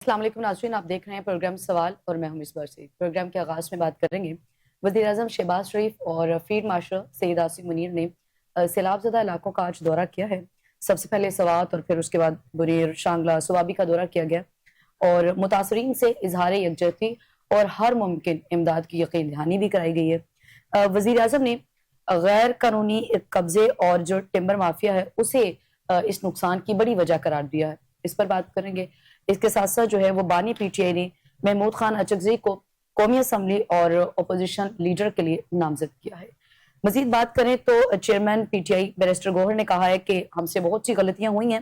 السلام علیکم ناظرین، آپ دیکھ رہے ہیں پروگرام سوال اور میں ہوں مصباح سے۔ پروگرام کے آغاز میں بات کریں گے وزیر اعظم شہباز شریف اور فیلڈ مارشل سید آصف منیر نے سیلاب زدہ علاقوں کا آج دورہ کیا ہے۔ سب سے پہلے سوات اور پھر اس کے بعد بنیر، شانگلہ، سوابی کا دورہ کیا گیا اور متاثرین سے اظہار یکجہتی اور ہر ممکن امداد کی یقین دہانی بھی کرائی گئی ہے۔ وزیر اعظم نے غیر قانونی قبضے اور جو ٹمبر مافیا ہے اسے اس نقصان کی بڑی وجہ قرار دیا ہے۔ اس پر بات کریں گے۔ اس کے ساتھ ساتھ جو ہے وہ بانی پی ٹی آئی نے محمود خان اچکزئی کو قومی اسمبلی اور اپوزیشن لیڈر کے لیے نامزد کیا ہے۔ مزید بات کریں تو chairman P T I barrister Gohar نے کہا ہے کہ ہم سے بہت سی غلطیاں ہوئی ہیں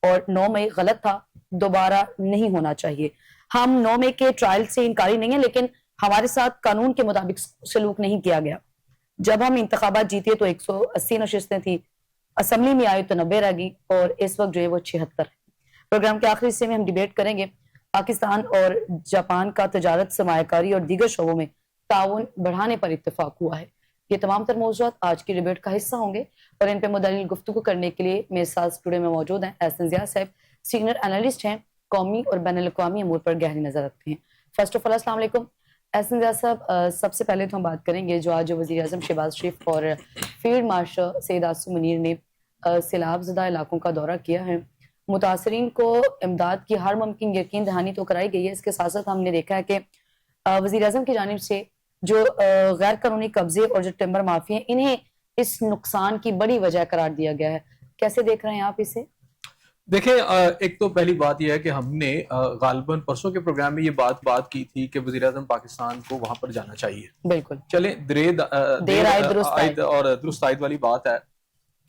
اور 9 مئی غلط تھا، دوبارہ نہیں ہونا چاہیے۔ ہم 9 مئی کے ٹرائل سے انکاری نہیں ہیں، لیکن ہمارے ساتھ قانون کے مطابق سلوک نہیں کیا گیا۔ جب ہم انتخابات جیتے تو 180 نشستیں تھیں، اسمبلی میں آئے تو 90 رہ گئی اور اس وقت جو ہے وہ 76 ہے۔ پروگرام کے آخری حصے میں ہم ڈیبیٹ کریں گے پاکستان اور جاپان کا تجارت، سرمایہ کاری اور دیگر شعبوں میں تعاون بڑھانے پر اتفاق ہوا ہے۔ یہ تمام تر موضوعات آج کی ڈیبیٹ کا حصہ ہوں گے اور ان پہ مدلل گفتگو کرنے کے لیے میرے ساتھ اسٹوڈیو میں موجود ہیں احسن ضیاء صاحب، سینئر انالسٹ ہیں، قومی اور بین الاقوامی امور پر گہری نظر رکھتے ہیں۔ فرسٹ آف آل السلام علیکم احسن ضیاء صاحب۔ سب سے پہلے تو ہم بات کریں گے جو آج وزیر اعظم شہباز شریف اور فیلڈ مارشل سید آصف منیر نے سیلاب زدہ علاقوں کا دورہ کیا ہے۔ متاثرین کو امداد کی ہر ممکن یقین دہانی تو کرائی گئی ہے، اس کے ساتھ ساتھ ہم نے دیکھا ہے کہ وزیر اعظم کی جانب سے جو غیر قانونی قبضے اور جو ٹمبر مافیا ہیں انہیں اس نقصان کی بڑی وجہ قرار دیا گیا ہے۔ کیسے دیکھ رہے ہیں آپ اسے؟ دیکھیں، ایک تو پہلی بات یہ ہے کہ ہم نے غالباً پرسوں کے پروگرام میں یہ بات کی تھی کہ وزیر اعظم پاکستان کو وہاں پر جانا چاہیے۔ بالکل، چلیں، دیر آئے درست عائد اور درست عائد والی بات ہے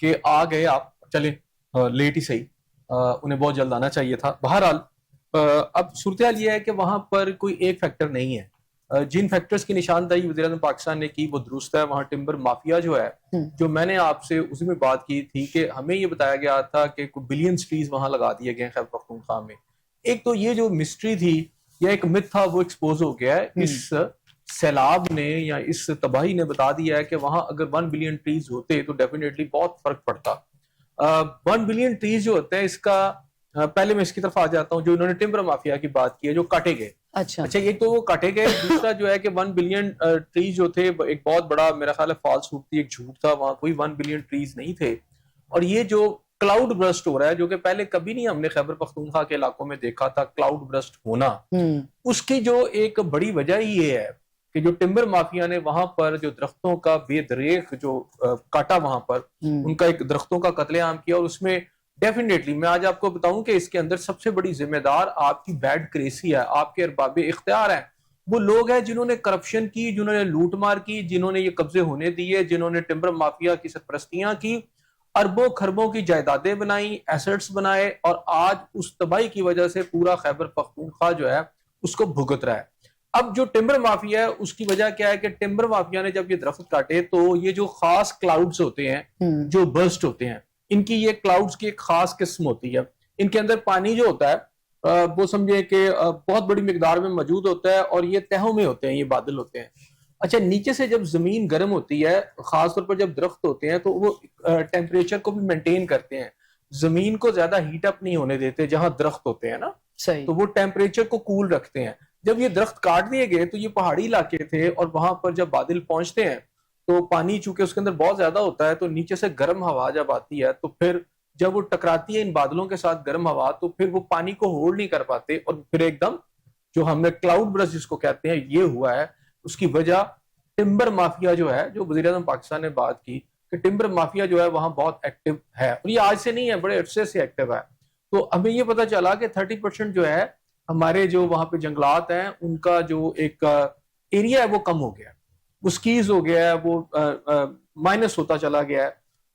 کہ آ گئے آپ، چلیں لیٹ ہی صحیح، انہیں بہت جلد آنا چاہیے تھا۔ بہرحال اب صورتحال یہ ہے کہ وہاں پر کوئی ایک فیکٹر نہیں ہے۔ جن فیکٹرز کی نشاندہی وزیر اعظم پاکستان نے کی وہ درست ہے۔ وہاں ٹمبر مافیا جو ہے، جو میں نے آپ سے اسی میں بات کی تھی کہ ہمیں یہ بتایا گیا تھا کہ بلینز ٹریز وہاں لگا دیے گئے ہیں خیبر پختونخوا میں۔ ایک تو یہ جو مسٹری تھی یا ایک مت تھا وہ ایکسپوز ہو گیا ہے۔ اس سیلاب نے یا اس تباہی نے بتا دیا ہے کہ وہاں اگر 1 بلین ٹریز ہوتے تو ڈیفینیٹلی بہت فرق پڑتا۔ 1 بلین ٹریز جو ہوتا ہے، اس کا پہلے میں اس کی طرف آ جاتا ہوں جو انہوں نے ٹمبر مافیا کی بات کی ہے، جو کاٹے گئے۔ اچھا، ایک تو وہ کاٹے گئے، دوسرا جو ہے کہ 1 بلین ٹریز جو تھے ایک بہت بڑا میرا خیال ہے فالس ہوپ تھی، ایک جھوٹ تھا، وہاں کوئی 1 بلین ٹریز نہیں تھے۔ اور یہ جو کلاؤڈ برسٹ ہو رہا ہے، جو کہ پہلے کبھی نہیں ہم نے خیبر پختونخوا کے علاقوں میں دیکھا تھا، کلاؤڈ برسٹ ہونا، اس کی جو ایک بڑی وجہ ہی یہ ہے کہ جو ٹمبر مافیا نے وہاں پر جو درختوں کا بے دریغ جو کاٹا، وہاں پر ان کا ایک درختوں کا قتل عام کیا، اور اس میں ڈیفینیٹلی میں آج آپ کو بتاؤں کہ اس کے اندر سب سے بڑی ذمہ دار آپ کی بیڈ کریسی ہے، آپ کے ارباب اختیار ہیں۔ وہ لوگ ہیں جنہوں نے کرپشن کی، جنہوں نے لوٹ مار کی، جنہوں نے یہ قبضے ہونے دیے، جنہوں نے ٹمبر مافیا کی سرپرستیاں کی، اربوں خربوں کی جائیدادیں بنائیں، ایسٹس بنائے، اور آج اس تباہی کی وجہ سے پورا خیبر پختونخوا جو ہے اس کو بھگت رہا ہے۔ اب جو ٹمبر مافیا ہے اس کی وجہ کیا ہے کہ ٹمبر مافیا نے جب یہ درخت کاٹے تو یہ جو خاص کلاؤڈز ہوتے ہیں جو برسٹ ہوتے ہیں، ان کی یہ کلاؤڈز کی ایک خاص قسم ہوتی ہے۔ ان کے اندر پانی جو ہوتا ہے وہ سمجھے کہ بہت بڑی مقدار میں موجود ہوتا ہے، اور یہ تہوں میں ہوتے ہیں، یہ بادل ہوتے ہیں۔ اچھا، نیچے سے جب زمین گرم ہوتی ہے، خاص طور پر جب درخت ہوتے ہیں تو وہ ٹیمپریچر کو بھی مینٹین کرتے ہیں، زمین کو زیادہ ہیٹ اپ نہیں ہونے دیتے جہاں درخت ہوتے ہیں نا، تو وہ ٹیمپریچر کو کول رکھتے ہیں۔ جب یہ درخت کاٹ دیے گئے تو یہ پہاڑی علاقے تھے، اور وہاں پر جب بادل پہنچتے ہیں تو پانی چونکہ اس کے اندر بہت زیادہ ہوتا ہے، تو نیچے سے گرم ہوا جب آتی ہے تو پھر جب وہ ٹکراتی ہے ان بادلوں کے ساتھ گرم ہوا، تو پھر وہ پانی کو ہولڈ نہیں کر پاتے، اور پھر ایک دم جو ہم نے کلاؤڈ برسٹ جس کو کہتے ہیں یہ ہوا ہے۔ اس کی وجہ ٹمبر مافیا جو ہے، جو وزیر اعظم پاکستان نے بات کی کہ ٹمبر مافیا جو ہے وہاں بہت ایکٹیو ہے، اور یہ آج سے نہیں ہے، بڑے عرصے سے ایکٹیو ہے۔ تو ہمیں یہ پتا چلا کہ 30% جو ہے ہمارے جو وہاں پہ جنگلات ہیں ان کا جو ایک ایریا ہے وہ کم ہو گیا ہے، وہ سکیز ہو گیا ہے، وہ مائنس ہوتا چلا گیا ہے،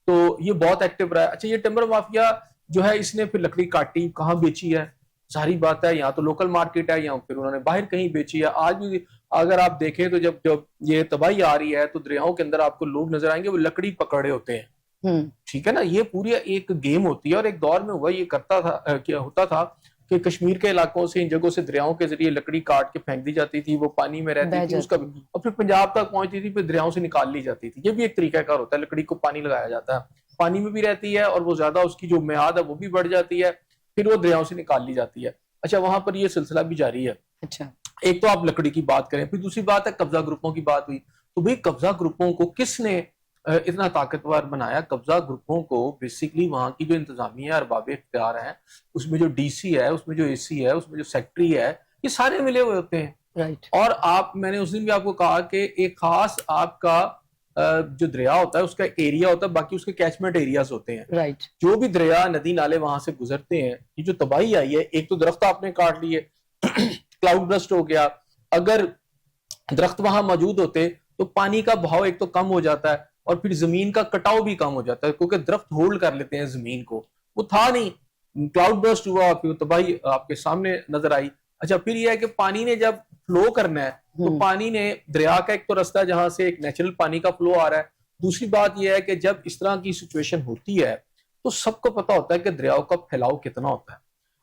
تو یہ بہت ایکٹیو رہا ہے۔ اچھا، یہ ٹمبر مافیا جو ہے اس نے پھر لکڑی کاٹی، کہاں بیچی ہے؟ ظاہری بات ہے یہاں تو لوکل مارکیٹ ہے، یا پھر انہوں نے باہر کہیں بیچی ہے۔ آج بھی اگر آپ دیکھیں تو جب یہ تباہی آ رہی ہے تو دریاؤں کے اندر آپ کو لوگ نظر آئیں گے وہ لکڑی پکڑے ہوتے ہیں، ٹھیک ہے نا۔ یہ پوری ایک گیم ہوتی ہے، اور ایک دور میں ہوا یہ کرتا تھا کیا ہوتا تھا کہ کشمیر کے علاقوں سے ان جگہوں سے دریاؤں کے ذریعے لکڑی کاٹ کے پھینک دی جاتی تھی، وہ پانی میں رہتی تھی، اس کا اور پھر پنجاب تک پہنچتی تھی، پھر دریاؤں سے نکال لی جاتی تھی۔ یہ بھی ایک طریقہ کار ہوتا ہے، لکڑی کو پانی لگایا جاتا ہے، پانی میں بھی رہتی ہے، اور وہ زیادہ اس کی جو میعاد ہے وہ بھی بڑھ جاتی ہے، پھر وہ دریاؤں سے نکال لی جاتی ہے۔ اچھا وہاں پر یہ سلسلہ بھی جاری ہے. اچھا ایک تو آپ لکڑی کی بات کریں, پھر دوسری بات ہے قبضہ گروپوں کی بات ہوئی. تو بھئی قبضہ گروپوں کو کس نے اتنا طاقتور بنایا؟ قبضہ گروپوں کو بیسیکلی وہاں کی جو انتظامیہ ارباب اختیار ہیں, اس میں جو ڈی سی ہے, اس میں جو اے سی ہے, اس میں جو سیکٹری ہے, یہ سارے ملے ہوئے ہوتے ہیں. رائٹ. اور میں نے اس دن بھی آپ کو کہا کہ ایک خاص آپ کا جو دریا ہوتا ہے اس کا ایریا ہوتا ہے, باقی اس کے کیچمنٹ ایریاز ہوتے ہیں. رائٹ. جو بھی دریا ندی نالے وہاں سے گزرتے ہیں, یہ جو تباہی آئی ہے, ایک تو درخت آپ نے کاٹ لیے, کلاؤڈ برسٹ ہو گیا. اگر درخت وہاں موجود ہوتے تو پانی کا بہاؤ ایک تو کم ہو جاتا ہے, اور پھر زمین کا کٹاؤ بھی کم ہو جاتا ہے, کیونکہ درخت ہولڈ کر لیتے ہیں زمین کو. وہ تھا نہیں, کلاؤڈ برسٹ ہوا, پھر تباہی آپ کے سامنے نظر آئی. اچھا پھر یہ ہے کہ پانی نے جب فلو کرنا ہے تو پانی نے دریا کا ایک تو رستہ جہاں سے ایک نیچرل پانی کا فلو آ رہا ہے. دوسری بات یہ ہے کہ جب اس طرح کی سچویشن ہوتی ہے تو سب کو پتا ہوتا ہے کہ دریاؤں کا پھیلاؤ کتنا ہوتا ہے.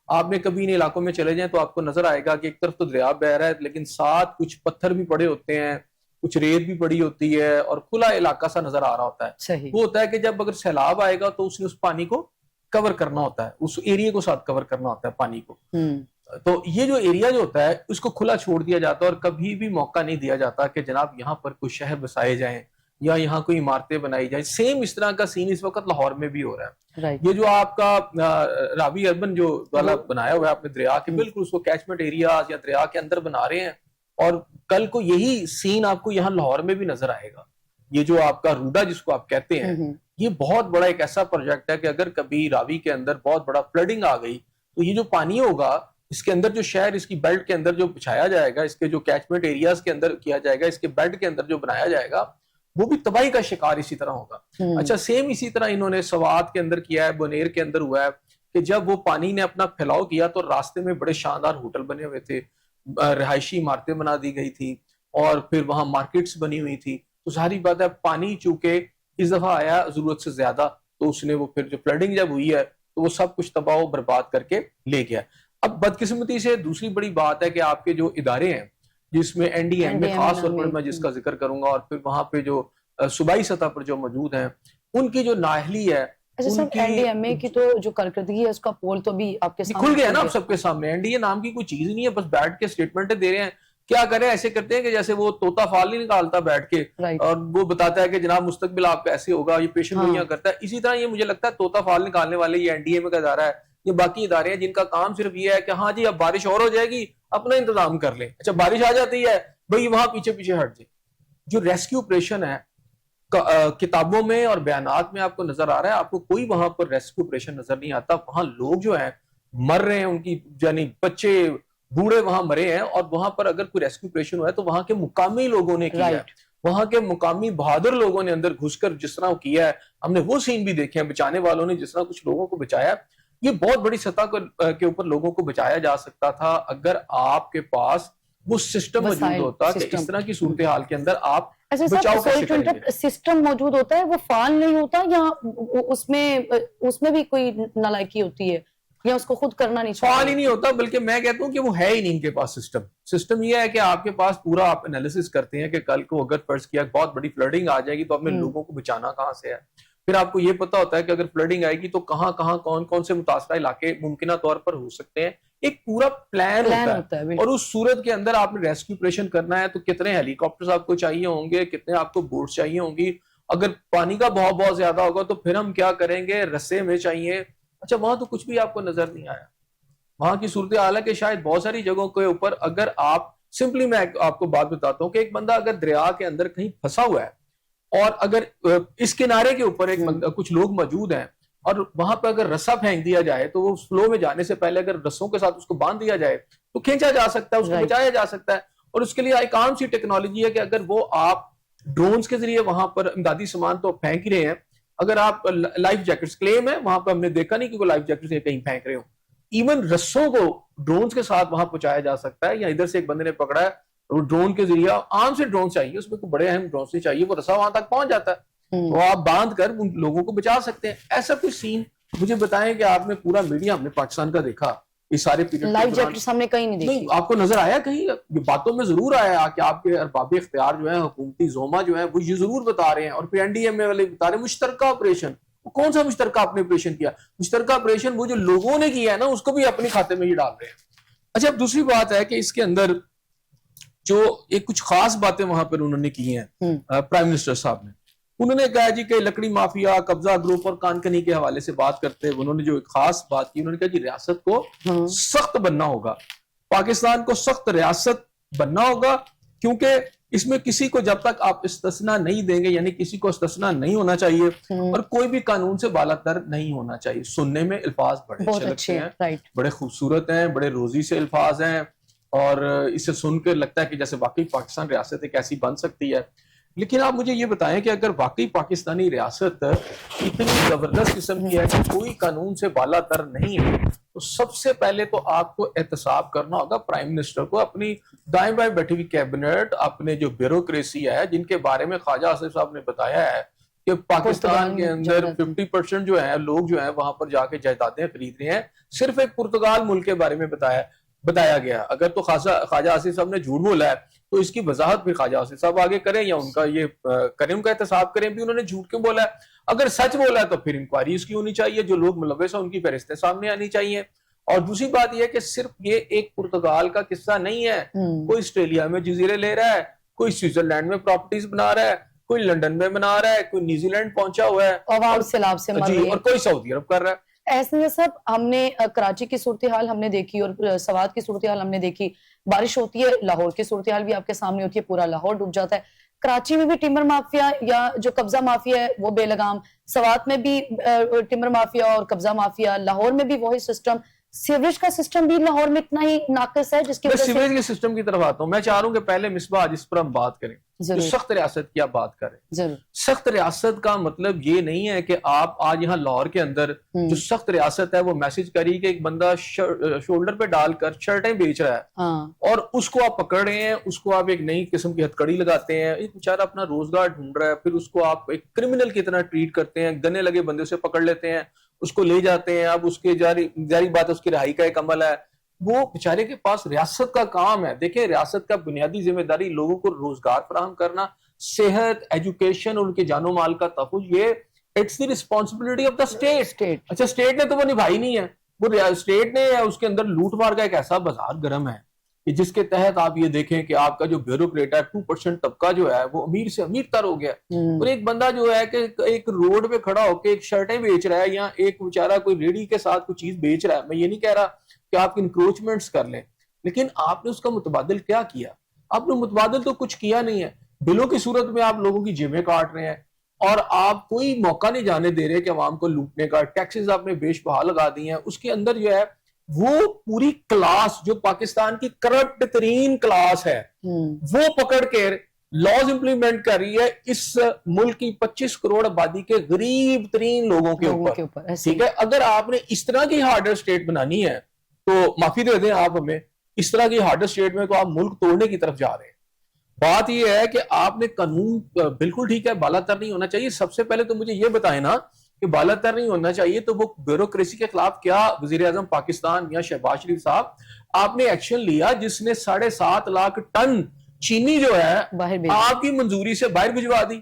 آپ نے کبھی ان علاقوں میں چلے جائیں تو آپ کو نظر آئے گا کہ ایک طرف تو دریا بہ رہا ہے, لیکن ساتھ کچھ پتھر بھی پڑے ہوتے ہیں, کچھ ریت بھی پڑی ہوتی ہے, اور کھلا علاقہ سا نظر آ رہا ہوتا ہے. صحیح. وہ ہوتا ہے کہ جب اگر سیلاب آئے گا تو اس نے اس پانی کو کور کرنا ہوتا ہے, اس ایریا کو ساتھ کور کرنا ہوتا ہے پانی کو. تو یہ جو ایریا جو ہوتا ہے اس کو کھلا چھوڑ دیا جاتا ہے, اور کبھی بھی موقع نہیں دیا جاتا کہ جناب یہاں پر کوئی شہر بسائے جائیں یا یہاں کوئی عمارتیں بنائی جائیں. سیم اس طرح کا سین اس وقت لاہور میں بھی ہو رہا ہے. یہ جو آپ کا راوی اربن جو والا بنایا ہوا ہے آپ نے دریا کے بالکل اس کو کیچمنٹ ایریاز یا دریا کے اندر بنا رہے ہیں, اور کل کو یہی سین آپ کو یہاں لاہور میں بھی نظر آئے گا. یہ جو آپ کا روڈا جس کو آپ کہتے ہیں, یہ بہت بڑا ایک ایسا پروجیکٹ ہے کہ اگر کبھی راوی کے اندر بہت بڑا فلڈنگ آ گئی تو یہ جو پانی ہوگا اس کے اندر جو شہر اس کی بیلٹ کے اندر جو بچھایا جائے گا, اس کے جو کیچمنٹ ایریاز کے اندر کیا جائے گا, اس کے بیلٹ کے اندر جو بنایا جائے گا, وہ بھی تباہی کا شکار اسی طرح ہوگا. اچھا سیم اسی طرح انہوں نے سوات کے اندر کیا ہے, بونیر کے اندر ہوا ہے کہ جب وہ پانی نے اپنا پھیلاؤ کیا تو راستے میں بڑے شاندار ہوٹل بنے ہوئے تھے, رہائشی عمارتیں بنا دی گئی تھی, اور پھر وہاں مارکیٹس بنی ہوئی تھی. تو ظاہری بات ہے پانی چونکہ اس دفعہ آیا ضرورت سے زیادہ, تو اس نے وہ پھر جو فلڈنگ جب ہوئی ہے تو وہ سب کچھ تباہ و برباد کر کے لے گیا. اب بدقسمتی سے دوسری بڑی بات ہے کہ آپ کے جو ادارے ہیں جس میں این ڈی ایم میں خاص طور پر میں جس کا ذکر کروں گا, اور پھر وہاں پہ جو صوبائی سطح پر جو موجود ہیں ان کی جو نااہلی ہے, این ڈی ایم اے کی تو جو کارکردگی ہے اس کا پول تو بھی آپ کے سامنے کھل گیا نا اب سب کے سامنے. این ڈی اے نام کی کوئی چیز نہیں ہے, بس بیٹھ کے اسٹیٹمنٹ دے رہے ہیں. کیا کریں, ایسے کرتے ہیں کہ جیسے وہ طوطا فال نہیں نکالتا بیٹھ کے اور وہ بتاتا ہے کہ جناب مستقبل آپ کا ایسے ہوگا, یہ پیشن گوئیاں کرتا ہے. اسی طرح یہ مجھے لگتا ہے طوطا فال نکالنے والے یہ این ڈی اے میں کا ادارہ ہے, یہ باقی ادارے ہیں جن کا کام صرف یہ ہے کہ ہاں جی اب بارش اور ہو جائے گی, اپنا انتظام کر لیں. اچھا بارش آ جاتی ہے بھئی وہاں پیچھے پیچھے ہٹ جائے. جو ریسکیو آپریشن ہے کتابوں میں اور بیانات میں آپ کو نظر آ رہا ہے, آپ کو کوئی وہاں پر ریسکیو آپریشن نظر نہیں آتا. وہاں لوگ جو ہیں مر رہے ہیں, ان کی یعنی بچے بوڑھے وہاں مرے ہیں, اور وہاں پر اگر کوئی ریسکیو آپریشن ہوا ہے تو وہاں کے مقامی لوگوں نے کیا ہے, وہاں کے مقامی بہادر لوگوں نے اندر گھس کر جس طرح کیا ہے. ہم نے وہ سین بھی دیکھے ہیں, بچانے والوں نے جس طرح کچھ لوگوں کو بچایا. یہ بہت بڑی سطح کے اوپر لوگوں کو بچایا جا سکتا تھا اگر آپ کے پاس وہ سسٹم موجود ہوتا کہ اس طرح کی صورتحال کے اندر آپ بچاؤ کیسے کریں گے. سسٹم موجود ہوتا ہے, وہ فعال نہیں ہوتا, یا اس میں بھی کوئی نالائکی ہوتی ہے, یا اس کو خود کرنا نہیں چاہیے. فعال ہی نہیں ہوتا, بلکہ میں کہتا ہوں کہ وہ ہے ہی نہیں ان کے پاس سسٹم. یہ ہے کہ آپ کے پاس پورا آپ انالیسس کرتے ہیں کہ کل کو اگر فرض کیا بہت بڑی فلڈنگ آ جائے گی تو اپنے لوگوں کو بچانا کہاں سے ہے. پھر آپ کو یہ پتا ہوتا ہے کہ اگر فلڈنگ آئے گی تو کہاں کہاں کون کون سے متاثرہ علاقے ممکنہ طور پر ہو سکتے ہیں. ایک پورا پلان ہوتا ہے, اور اس صورت کے اندر آپ نے ریسکیو آپریشن کرنا ہے تو کتنے ہیلی کاپٹرز آپ کو چاہیے ہوں گے, کتنے آپ کو بوٹس چاہیے ہوں گی. اگر پانی کا بہاؤ بہت زیادہ ہوگا تو پھر ہم کیا کریں گے, رسے میں چاہیے. اچھا وہاں تو کچھ بھی آپ کو نظر نہیں آیا. وہاں کی صورتحال ہے کہ شاید بہت ساری جگہوں کے اوپر اگر آپ سمپلی, میں آپ کو بات بتاتا ہوں کہ ایک بندہ اگر دریا کے اندر کہیں پھنسا ہوا ہے اور اگر اس کنارے کے اوپر کچھ لوگ موجود ہیں اور وہاں پہ اگر رسا پھینک دیا جائے تو وہ فلو میں جانے سے پہلے اگر رسوں کے ساتھ اس کو باندھ دیا جائے تو کھینچا جا سکتا ہے, اس کو بچایا جا سکتا ہے. اور اس کے لیے ایک عام سی ٹیکنالوجی ہے کہ اگر وہ آپ ڈرونز کے ذریعے وہاں پر امدادی سامان تو پھینک ہی رہے ہیں, اگر آپ لائف جیکٹس کلیم ہے وہاں پہ, ہم نے دیکھا نہیں کہ وہ لائف جیکٹس کہیں پھینک رہے ہوں. ایون رسوں کو ڈرونز کے ساتھ وہاں پہنچایا جا سکتا ہے, یا ادھر سے ایک بندے نے پکڑا ہے وہ ڈرون کے ذریعے, عام سے ڈرون چاہیے, اس میں کوئی بڑے اہم ڈرونز نہیں چاہیے, وہ رسا وہاں تک پہنچ جاتا ہے, تو آپ باندھ کر ان لوگوں کو بچا سکتے ہیں. ایسا کوئی سین مجھے بتائیں کہ آپ نے پورا میڈیا ہم نے پاکستان کا دیکھا اس سارے پیریڈ, لائف جیکٹس ہم نے کہیں نہیں دیکھی. آپ کو نظر آیا کہیں؟ باتوں میں ضرور آیا کہ آپ کے ارباب اختیار جو ہے, حکومتی زوما جو ہے, وہ یہ ضرور بتا رہے ہیں, اور پھر این ڈی ایم اے والے بتا رہے ہیں مشترکہ آپریشن. کون سا مشترکہ آپ نے آپریشن کیا؟ مشترکہ آپریشن وہ جو لوگوں نے کیا ہے نا, اس کو بھی اپنے کھاتے میں ہی ڈال رہے ہیں. اچھا اب دوسری بات ہے کہ اس کے اندر جو ایک کچھ خاص باتیں وہاں پر انہوں نے کی ہیں پرائم منسٹر صاحب نے، انہوں نے کہا جی کہ لکڑی مافیا، قبضہ گروپ اور کان کنی کے حوالے سے بات کرتے انہوں نے جو ایک خاص بات کی، انہوں نے کہا جی ریاست کو سخت بننا ہوگا، پاکستان کو سخت ریاست بننا ہوگا، کیونکہ اس میں کسی کو جب تک آپ استثناء نہیں دیں گے، یعنی کسی کو استثناء نہیں ہونا چاہیے اور کوئی بھی قانون سے بالا تر نہیں ہونا چاہیے۔ سننے میں الفاظ بڑے اچھے لگتے ہیں، بڑے خوبصورت ہیں، بڑے روزی سے الفاظ ہیں، اور اسے سن کے لگتا ہے کہ جیسے واقعی پاکستان ریاست ایک ایسی بن سکتی ہے۔ لیکن آپ مجھے یہ بتائیں کہ اگر واقعی پاکستانی ریاست اتنی زبردست قسم کی ہے کہ کوئی قانون سے بالا تر نہیں ہے، تو سب سے پہلے تو آپ کو احتساب کرنا ہوگا پرائم منسٹر کو، اپنی دائیں بائیں بیٹھی ہوئی کیبنٹ، اپنے جو بیوروکریسی ہے جن کے بارے میں خواجہ آصف صاحب نے بتایا ہے کہ پاکستان کے اندر 50% جو ہے لوگ جو ہیں وہاں پر جا کے جائیدادیں خرید رہے ہیں، صرف ایک پرتگال ملک کے بارے میں بتایا گیا۔ اگر تو خواجہ آصف صاحب نے جھوٹ بولا ہے تو اس کی وضاحت بھی خواجہ آصف صاحب آگے کریں یا ان کا یہ کریں، ان کا احتساب کریں بھی انہوں نے جھوٹ کیوں بولا ہے۔ اگر سچ بولا ہے تو پھر انکوائری اس کی ہونی چاہیے، جو لوگ ملوث ہیں ان کی فہرستیں سامنے آنی چاہیے۔ اور دوسری بات یہ ہے کہ صرف یہ ایک پرتگال کا قصہ نہیں ہے، کوئی آسٹریلیا میں جزیرے لے رہا ہے، کوئی سوئٹزرلینڈ میں پراپرٹیز بنا رہا ہے، کوئی لنڈن میں بنا رہا ہے، کوئی نیوزی لینڈ پہنچا ہوا ہے، عوام سیلاب سے مر رہی ہے، اور کوئی سعودی عرب کر رہا ہے۔ ایسے صاحب ہم نے کراچی کی صورتحال ہم نے دیکھی اور سوات کی صورتحال ہم نے دیکھی، بارش ہوتی ہے، لاہور کی صورتحال بھی آپ کے سامنے ہوتی ہے، پورا لاہور ڈوب جاتا ہے۔ کراچی میں بھی ٹمبر مافیا یا جو قبضہ مافیا ہے وہ بے لگام، سوات میں بھی ٹمبر مافیا اور قبضہ مافیا، لاہور میں بھی وہی سسٹم، سیوریج کا سسٹم بھی لاہور میں اتنا ہی ناقص ہے جس کی وجہ سے سیوریج کے سسٹم کی طرف آتا ہوں۔ میں چاہ رہا ہوں کہ پہلے مصباح جس پر ہم بات کریں، جو سخت ریاست کی آپ بات کریں، سخت ریاست کا مطلب یہ نہیں ہے کہ آپ آج یہاں لاہور کے اندر جو سخت ریاست ہے وہ میسج کری کہ ایک بندہ شولڈر پہ ڈال کر شرٹیں بیچ رہا ہے اور اس کو آپ پکڑ رہے ہیں، اس کو آپ ایک نئی قسم کی ہتھکڑی لگاتے ہیں، ایک بیچارہ اپنا روزگار ڈھونڈ رہا ہے، پھر اس کو آپ ایک کرمنل کی طرح ٹریٹ کرتے ہیں، گنے لگے بندے سے پکڑ لیتے ہیں، اس کو لے جاتے ہیں، اب اس کے جاری بات اس کی رہائی کا ایک عمل ہے، وہ بیچارے کے پاس ریاست کا کام ہے۔ دیکھیں ریاست کا بنیادی ذمہ داری لوگوں کو روزگار فراہم کرنا، صحت، ایجوکیشن، ان کے جان و مال کا تحفظ، یہ it's the responsibility of the state. اچھا اسٹیٹ نے تو وہ نبھائی نہیں ہے، وہ اسٹیٹ نے اس کے اندر لوٹ مار کا ایک ایسا بازار گرم ہے کہ جس کے تحت آپ یہ دیکھیں کہ آپ کا جو بیوروکریٹ ہے 2% طبقہ جو ہے وہ امیر سے امیر تر ہو گیا، اور ایک بندہ جو ہے کہ ایک روڈ پہ کھڑا ہو کے ایک شرٹیں بیچ رہا ہے یا ایک بیچارہ کوئی ریڑھی کے ساتھ کوئی چیز بیچ رہا ہے۔ میں یہ نہیں کہہ رہا کہ آپ انکروچمنٹس کر لیں، لیکن آپ نے اس کا متبادل کیا کیا؟ آپ نے متبادل تو کچھ کیا نہیں ہے، بلوں کی صورت میں آپ لوگوں کی جیبیں کاٹ رہے ہیں اور آپ کوئی موقع نہیں جانے دے رہے کہ عوام کو لوٹنے کا، ٹیکسز آپ نے بیش بہا لگا دی ہیں۔ اس کے اندر جو ہے وہ پوری کلاس جو پاکستان کی کرپٹ ترین کلاس ہے وہ پکڑ کے لاز امپلیمنٹ کر رہی ہے اس ملک کی 25 کروڑ آبادی کے غریب ترین لوگوں کے اوپر، ٹھیک ہے؟ اگر آپ نے اس طرح کی ہارڈر اسٹیٹ بنانی ہے تو معافی دے دیں آپ ہمیں، اس طرح کی ہارڈر اسٹیٹ میں تو آپ ملک توڑنے کی طرف جا رہے ہیں۔ بات یہ ہے کہ آپ نے قانون بالکل ٹھیک ہے بالا تر نہیں ہونا چاہیے، سب سے پہلے تو مجھے یہ بتائیں نا کہ بالا تر نہیں ہونا چاہیے تو وہ بیوروکریسی کے خلاف کیا وزیر اعظم پاکستان یا شہباز شریف صاحب آپ نے ایکشن لیا جس نے 7.5 لاکھ ٹن چینی جو ہے آپ کی منظوری سے باہر بھجوا دی؟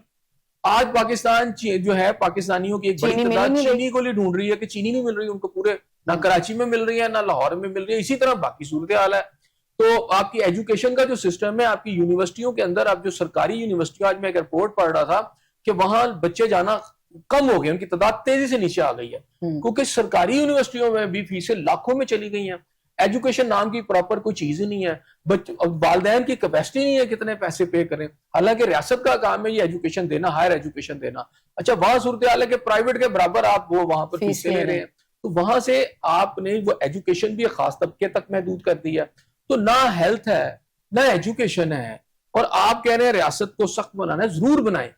آج پاکستان جو ہے پاکستانیوں کی ایک بڑی تعداد چینی کو لیے ڈھونڈ رہی ہے کہ چینی نہیں مل رہی ان کو، پورے نہ کراچی میں مل رہی ہے نہ لاہور میں مل رہی ہے، اسی طرح باقی صورتحال ہے۔ تو آپ کی ایجوکیشن کا جو سسٹم ہے، آپ کی یونیورسٹیوں کے اندر، آپ جو سرکاری یونیورسٹیوں، آج میں ایک رپورٹ پڑھ رہا تھا کہ وہاں بچے جانا کم ہو گئے، ان کی تعداد تیزی سے نیچے آ گئی ہے کیونکہ سرکاری یونیورسٹیوں میں بھی فیسیں لاکھوں میں چلی گئی ہیں، ایجوکیشن نام کی پراپر کوئی چیز ہی نہیں ہے، والدین کی کیپیسٹی نہیں ہے کتنے پیسے پے کریں، حالانکہ ریاست کا کام ہے یہ ایجوکیشن دینا، ہائر ایجوکیشن دینا۔ اچھا وہاں صورتحال ہے کہ پرائیویٹ کے برابر آپ وہ وہاں پر فیسیں لے رہے ہیں، تو وہاں سے آپ نے وہ ایجوکیشن بھی خاص طبقے تک محدود کر دی ہے، تو نہ ہیلتھ ہے نہ ایجوکیشن ہے، اور آپ کہہ رہے ہیں ریاست کو سخت بنانا ہے، ضرور بنائیں۔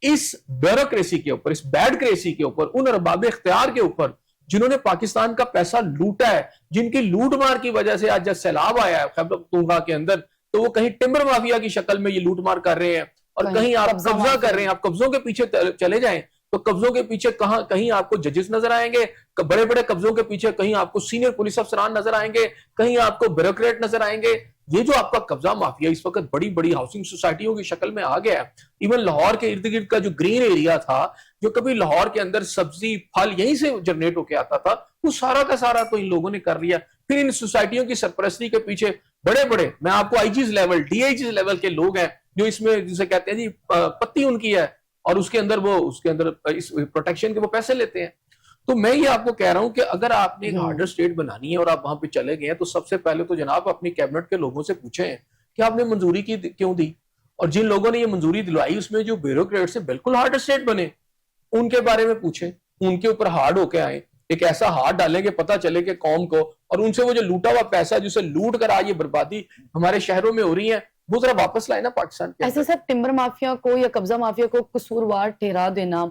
اس بیوروکریسی کے اوپر، اس بیڈ کریسی کے اوپر، ان ارباب اختیار کے اوپر جنہوں نے پاکستان کا پیسہ لوٹا ہے، جن کی لوٹ مار کی وجہ سے آج جب سیلاب آیا ہے خیبر پختونخوا کے اندر تو وہ کہیں ٹمبر مافیا کی شکل میں یہ لوٹ مار کر رہے ہیں اور کہیں آپ قبضہ کر رہے ہیں۔ آپ قبضوں کے پیچھے چلے جائیں تو قبضوں کے پیچھے کہیں آپ کو ججز نظر آئیں گے، بڑے بڑے قبضوں کے پیچھے کہیں آپ کو سینئر پولیس افسران نظر آئیں گے، کہیں آپ کو بیوروکریٹ نظر آئیں گے۔ یہ جو آپ کا قبضہ مافیا اس وقت بڑی بڑی ہاؤسنگ سوسائٹیوں کی شکل میں آ گیا ہے. ایون لاہور کے ارد گرد کا جو گرین ایریا تھا, جو کبھی لاہور کے اندر سبزی پھل یہیں سے جنریٹ ہو کے آتا تھا, وہ سارا کا سارا تو ان لوگوں نے کر لیا. پھر ان سوسائٹیوں کی سرپرستی کے پیچھے بڑے بڑے, میں آپ کو I Gs level, D I Gs level کے لوگ ہیں جو اس میں جسے کہتے ہیں جی پتی ان کی ہے, اور اس کے اندر پروٹیکشن کے وہ پیسے لیتے ہیں. تو میں یہ آپ کو کہہ رہا ہوں کہ اگر آپ نے ایک ہارڈر اسٹیٹ بنانی ہے اور آپ وہاں پہ چلے گئے ہیں, تو سب سے پہلے تو جناب اپنی کیبنٹ کے لوگوں سے پوچھیں کہ آپ نے منظوری کی کیوں دی, اور جن لوگوں نے یہ منظوری دلوائی اس میں جو بیوروکریٹ سے بالکل ہارڈر اسٹیٹ بنے, ان کے بارے میں پوچھیں, ان کے اوپر ہارڈ ہو کے آئیں, ایک ایسا ہاتھ ڈالیں کہ پتہ چلے کہ قوم کو, اور ان سے وہ جو لوٹا ہوا پیسہ جسے لوٹ کر آج یہ بربادی ہمارے شہروں میں ہو رہی ہے, وہ ذرا واپس لائے نا پاکستان کے. ایسے سر ٹمبر مافیا کو یا قبضہ مافیا کو قصوروار ٹھہرا دینا,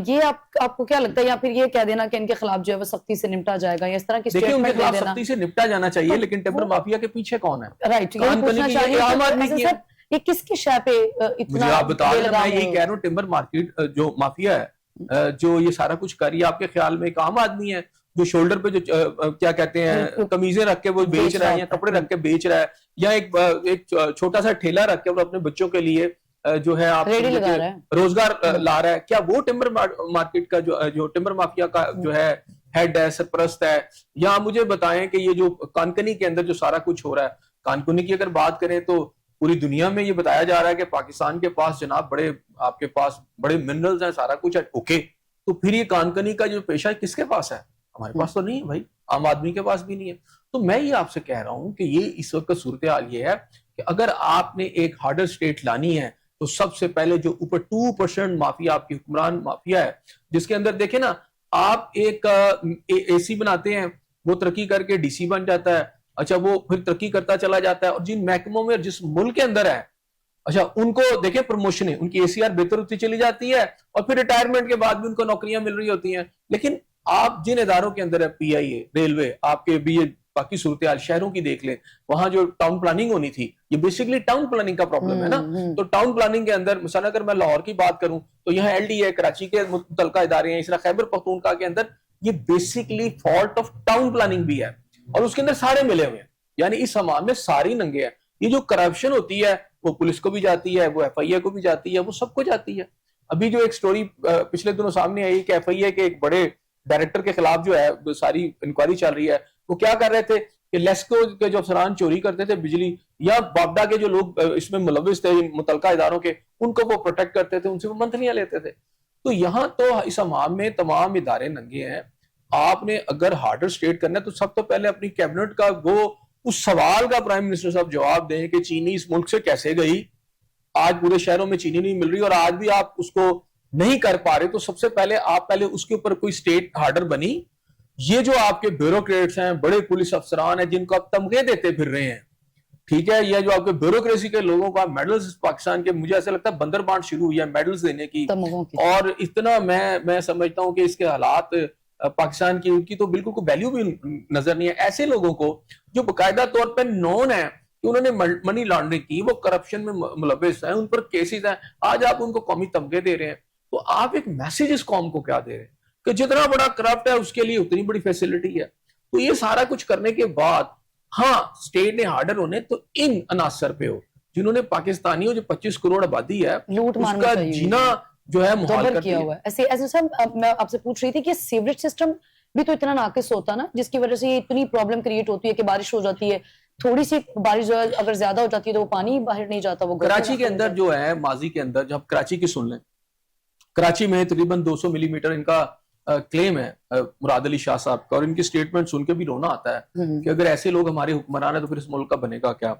یہ آپ کو کیا لگتا ہے, یا پھر یہ کہہ دینا کہ ان کے خلاف جو ہے وہ سختی سے نمٹا جائے گا, یا اس طرح کی دیکھیں ان کے اسٹیٹمنٹ دے خلاف دینا؟ سختی سے نپٹا جانا چاہیے, لیکن ٹمبر مافیا کے پیچھے کون ہے؟ رائٹ, یہ پوچھنا چاہیے عام آدمی کی ہے. یہ کس کی شے پہ اتنا مجھے آپ بتا رہے ہیں, میں یہی کہہ رہا ہوں ٹمبر مارکیٹ جو مافیا ہے جو یہ سارا کچھ کر رہی ہے, آپ کے خیال میں ایک عام آدمی ہے جو شولڈر پہ جو کیا کہتے ہیں قمیضیں رکھ کے وہ بیچ رہا ہے, یا کپڑے رکھ کے بیچ رہا ہے, یا ایک چھوٹا سا ٹھیلا رکھ کے وہ اپنے بچوں کے لیے جو ہے آپ روزگار لا رہا ہے, کیا وہ ٹمبر مارکیٹ کا جو ٹمبر مافیا کا جو ہے ہیڈ ہے, سرپرست ہے؟ یا مجھے بتائیں کہ یہ جو کانکنی کے اندر جو سارا کچھ ہو رہا ہے, کانکنی کی اگر بات کریں تو پوری دنیا میں یہ بتایا جا رہا ہے کہ پاکستان کے پاس جناب آپ کے پاس بڑے منرلز ہیں, سارا کچھ ہے, اوکے, تو پھر یہ کانکنی کا جو پیشہ کس کے پاس ہے؟ ہمارے پاس تو نہیں ہے بھائی, عام آدمی کے پاس بھی نہیں ہے. تو میں یہ آپ سے کہہ رہا ہوں کہ یہ اس وقت صورتحال یہ ہے کہ اگر آپ نے ایک ہارڈر اسٹیٹ لانی ہے تو سب سے پہلے جو اوپر 2% مافیا آپ کی حکمران مافیا ہے, جس کے اندر دیکھیں نا آپ ایک اے سی بناتے ہیں, وہ ترقی کر کے ڈی سی بن جاتا ہے, اچھا وہ پھر ترقی کرتا چلا جاتا ہے, اور جن محکموں میں جس ملک کے اندر ہے, اچھا ان کو دیکھیں پروموشنیں, ان کی اے سی آر بہتر ہوتی چلی جاتی ہے, اور پھر ریٹائرمنٹ کے بعد بھی ان کو نوکریاں مل رہی ہوتی ہیں. لیکن آپ جن اداروں کے اندر ہے, پی آئی اے, ریلوے, آپ کے بھی باقی صورتحال شہروں کی دیکھ لیں, وہاں جو ٹاؤن پلاننگ ہونی تھی, یہ بیسیکلی ٹاؤن پلاننگ کا پرابلم ہے نا. تو ٹاؤن پلاننگ کے اندر مثلا اگر میں لاہور کی بات کروں تو یہاں ایل ڈی ہے, کراچی کے متعلقہ ادارے ہیں, اس طرح خیبر پختونخوا کے اندر یہ basically fault of town planning بھی ہے, اور اس کے اندر سارے ملے ہوئے ہیں, یعنی اس حمام میں ساری ننگے ہیں. یہ جو کرپشن ہوتی ہے وہ پولیس کو بھی جاتی ہے, وہ ایف آئی اے کو بھی جاتی ہے, وہ سب کو جاتی ہے. ابھی جو ایک سٹوری پچھلے دنوں سامنے آئی کہ ایف آئی اے کے ایک بڑے ڈائریکٹر کے خلاف جو ہے ساری انکوائری چل رہی ہے, وہ کیا کر رہے تھے کہ لیسکو کے جو افسران چوری کرتے تھے بجلی, یا بابڈا کے جو لوگ اس میں ملوث تھے متعلقہ اداروں کے, ان کو وہ پروٹیکٹ کرتے تھے, ان سے وہ منتھلیاں لیتے تھے. تو یہاں تو اس حمام میں تمام ادارے ننگے ہیں. آپ نے اگر ہارڈر اسٹیٹ کرنا ہے تو سب تو پہلے اپنی کیبنٹ کا وہ اس سوال کا پرائم منسٹر صاحب جواب دیں کہ چینی اس ملک سے کیسے گئی, آج پورے شہروں میں چینی نہیں مل رہی اور آج بھی آپ اس کو نہیں کر پا رہے. تو سب سے پہلے آپ اس کے اوپر کوئی اسٹیٹ ہارڈر بنی. یہ جو آپ کے بیوروکریٹس ہیں, بڑے پولیس افسران ہیں جن کو آپ تمغے دیتے پھر رہے ہیں, ٹھیک ہے, یہ جو آپ کے بیوروکریسی کے لوگوں کا میڈلز پاکستان کے, مجھے ایسا لگتا ہے بندر بانٹ شروع ہوئی ہے میڈلز دینے کی, اور اتنا میں سمجھتا ہوں کہ اس کے حالات پاکستان کی تو بالکل کوئی ویلیو بھی نظر نہیں ہے. ایسے لوگوں کو جو باقاعدہ طور پہ نون ہے کہ انہوں نے منی لانڈرنگ کی, وہ کرپشن میں ملوث ہیں, ان پر کیسز ہیں, آج آپ ان کو قومی تمغے دے رہے ہیں. تو آپ ایک میسج اس قوم کو کیا دے رہے ہیں کہ جتنا بڑا کرپٹ ہے اس کے لیے اتنی بڑی فیسلٹی ہے. تو یہ سارا کچھ کرنے کے بعد ہاں اسٹیٹ نے ہارڈر ہونے تو ان عناصر پہ ہو جنہوں نے پاکستانیوں جو 25 کروڑ آبادی ہے اس کا جینا جو ہے محال کر دیا. ایسے صاحب میں آپ سے پوچھ رہی تھی کہ سیوریج سسٹم بھی تو اتنا ناقص ہوتا نا, جس کی وجہ سے اتنی پرابلم کریٹ ہوتی ہے کہ بارش ہو جاتی ہے, تھوڑی سی بارش اگر زیادہ ہو جاتی ہے تو وہ پانی باہر نہیں جاتا. وہ کراچی کے اندر جو ہے ماضی کے اندر, جب کراچی کی سن لیں, کراچی میں تقریباً 200 ملی میٹر ان کا کلیم ہے مراد علی شاہ صاحب کا, اور ان کی سٹیٹمنٹ سن کے بھی رونا آتا ہے کہ اگر ایسے لوگ ہمارے حکمران ہیں تو پھر اس ملک کا بنے گا کیا.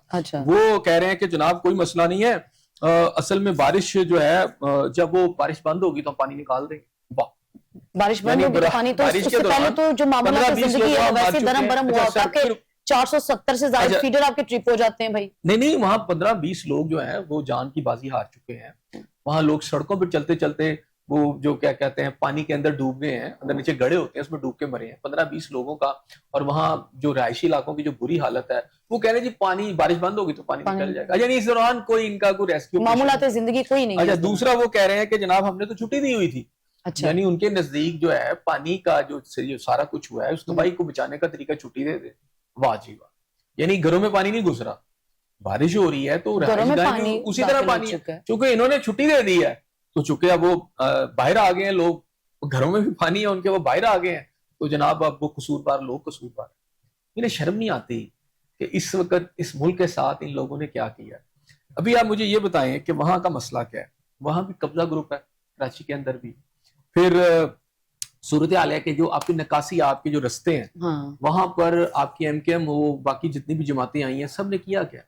وہ کہہ رہے ہیں کہ جناب کوئی مسئلہ نہیں ہے, اصل میں بارش جو ہے جب وہ بارش بند ہوگی تو پانی نکال دیں گے. بارش بند ہوگی تو پانی, تو اس سے پہلے تو جو معاملات زندگی ہے ویسے درم برم ہوا ہوتا کہ 470 سے زائد فیڈر آپ کے ٹرپ ہو جاتے ہیں بھائی. نہیں, وہاں 15-20 لوگ جو ہیں وہ جان کی بازی ہار چکے ہیں. وہاں لوگ سڑکوں پہ چلتے چلتے وہ جو کیا کہتے ہیں پانی کے اندر ڈوب گئے ہیں, اندر نیچے گڑھے ہوتے ہیں اس میں ڈوب کے مرے ہیں 15-20 لوگوں کا. اور وہاں جو رہائشی علاقوں کی جو بری حالت ہے, وہ کہہ رہے ہیں جی پانی بارش بند ہوگی تو پانی نکل جائے گا, یعنی اس دوران کوئی ان کا کوئی ریسکیو معاملات زندگی کوئی نہیں. اچھا, دوسرا وہ کہہ رہے ہیں کہ جناب ہم نے تو چھٹی دی ہوئی تھی. یعنی ان کے نزدیک جو ہے پانی کا جو سارا کچھ ہوا ہے اس تباہی کو بچانے کا طریقہ چھٹی دے دے. واہ جی واہ, یعنی گھروں میں پانی نہیں گھس رہا, بارش ہو رہی ہے تو گھروں میں رہائش گاہیں پانی بھی اسی طرح داخل ہو پانی ہے. چکا ہے. چونکہ انہوں نے چھٹی دے دی ہے تو چونکہ اب وہ باہر آ گئے ہیں لوگ، گھروں میں بھی پانی ہے ان کے، وہ باہر آ گئے ہیں تو جناب اب وہ قصوروار لوگ قصوروار. انہیں شرم نہیں آتی کہ اس وقت اس ملک کے ساتھ ان لوگوں نے کیا کیا. ابھی آپ مجھے یہ بتائیں کہ وہاں کا مسئلہ کیا ہے. وہاں بھی قبضہ گروپ ہے کراچی کے اندر بھی. پھر صورتحال ہے کہ جو آپ کی نکاسی آپ کے جو رستے ہیں وہاں پر آپ کی ایم کے ایم ہو باقی جتنی بھی جماعتیں آئی ہیں سب نے کیا کیا.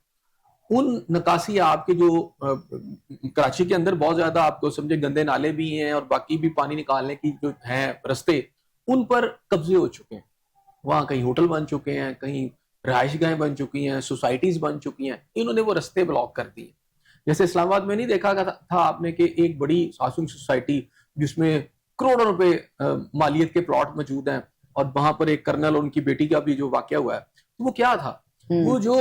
ان نکاسی آپ کے جو کراچی کے اندر بہت زیادہ آپ کو سمجھے گندے نالے بھی ہیں اور باقی بھی پانی نکالنے کی جو ہیں رستے ان پر قبضے ہو چکے ہیں. وہاں کہیں ہوٹل بن چکے ہیں، کہیں رہائش گاہیں بن چکی ہیں، سوسائٹیز بن چکی ہیں. انہوں نے وہ رستے بلاک کر دیے. جیسے اسلام آباد میں نہیں دیکھا تھا آپ نے کہ ایک بڑی ہاؤسنگ سوسائٹی جس میں کروڑوں روپے مالیت کے پلاٹ موجود ہیں اور وہاں پر ایک کرنل اور ان کی بیٹی کا بھی جو واقعہ ہوا ہے تو وہ کیا تھا، وہ جو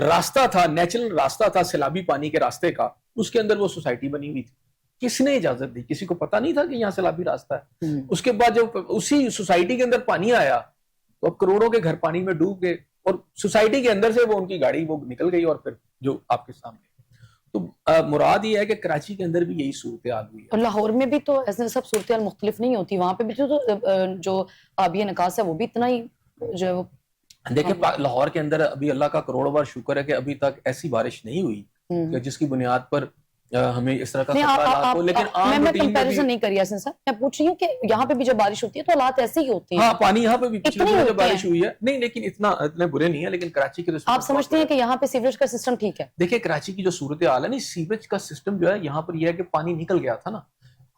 راستہ تھا نیچرل راستہ تھا سیلابی پانی کے راستے کا، اس کے اندر وہ سوسائٹی بنی ہوئی تھی. کس نے اجازت دی؟ کسی کو پتا نہیں تھا کہ یہاں سیلابی راستہ ہے. اس کے بعد جب اسی سوسائٹی کے اندر پانی آیا تو اب کروڑوں کے گھر پانی میں ڈوب گئے اور سوسائٹی کے اندر سے وہ ان کی گاڑی وہ نکل گئی اور پھر جو آپ کے سامنے. تو مراد یہ ہے کہ کراچی کے اندر بھی یہی صورتحال ہوئی ہے. اور لاہور میں بھی تو ایسے سب صورتحال مختلف نہیں ہوتی، وہاں پہ بھی تو جو آبی نکاس ہے وہ بھی اتنا ہی جو دیکھیں لاہور کے اندر ابھی اللہ کا کروڑ بار شکر ہے کہ ابھی تک ایسی بارش نہیں ہوئی کہ جس کی بنیاد پر ہمیں اس طرح کا خطرہ ہو. لیکن میں کمپیریزن نہیں کری یاسین صاحب، میں پوچھ رہی ہوں کہ یہاں پہ بھی جب بارش ہوتی ہے تو حالات ایسے ہی ہوتے ہیں. ہاں پانی یہاں پہ بھی پچھلے دنوں جب بارش ہوئی ہے نہیں، لیکن اتنے برے نہیں ہے. لیکن کراچی کے آپ سمجھتے ہیں کہ یہاں پہ سیوریج کا سسٹم ٹھیک ہے؟ دیکھیں کراچی کی جو صورتحال ہے نا، سیوریج کا سسٹم جو ہے یہاں پر یہ ہے کہ پانی نکل گیا تھا نا.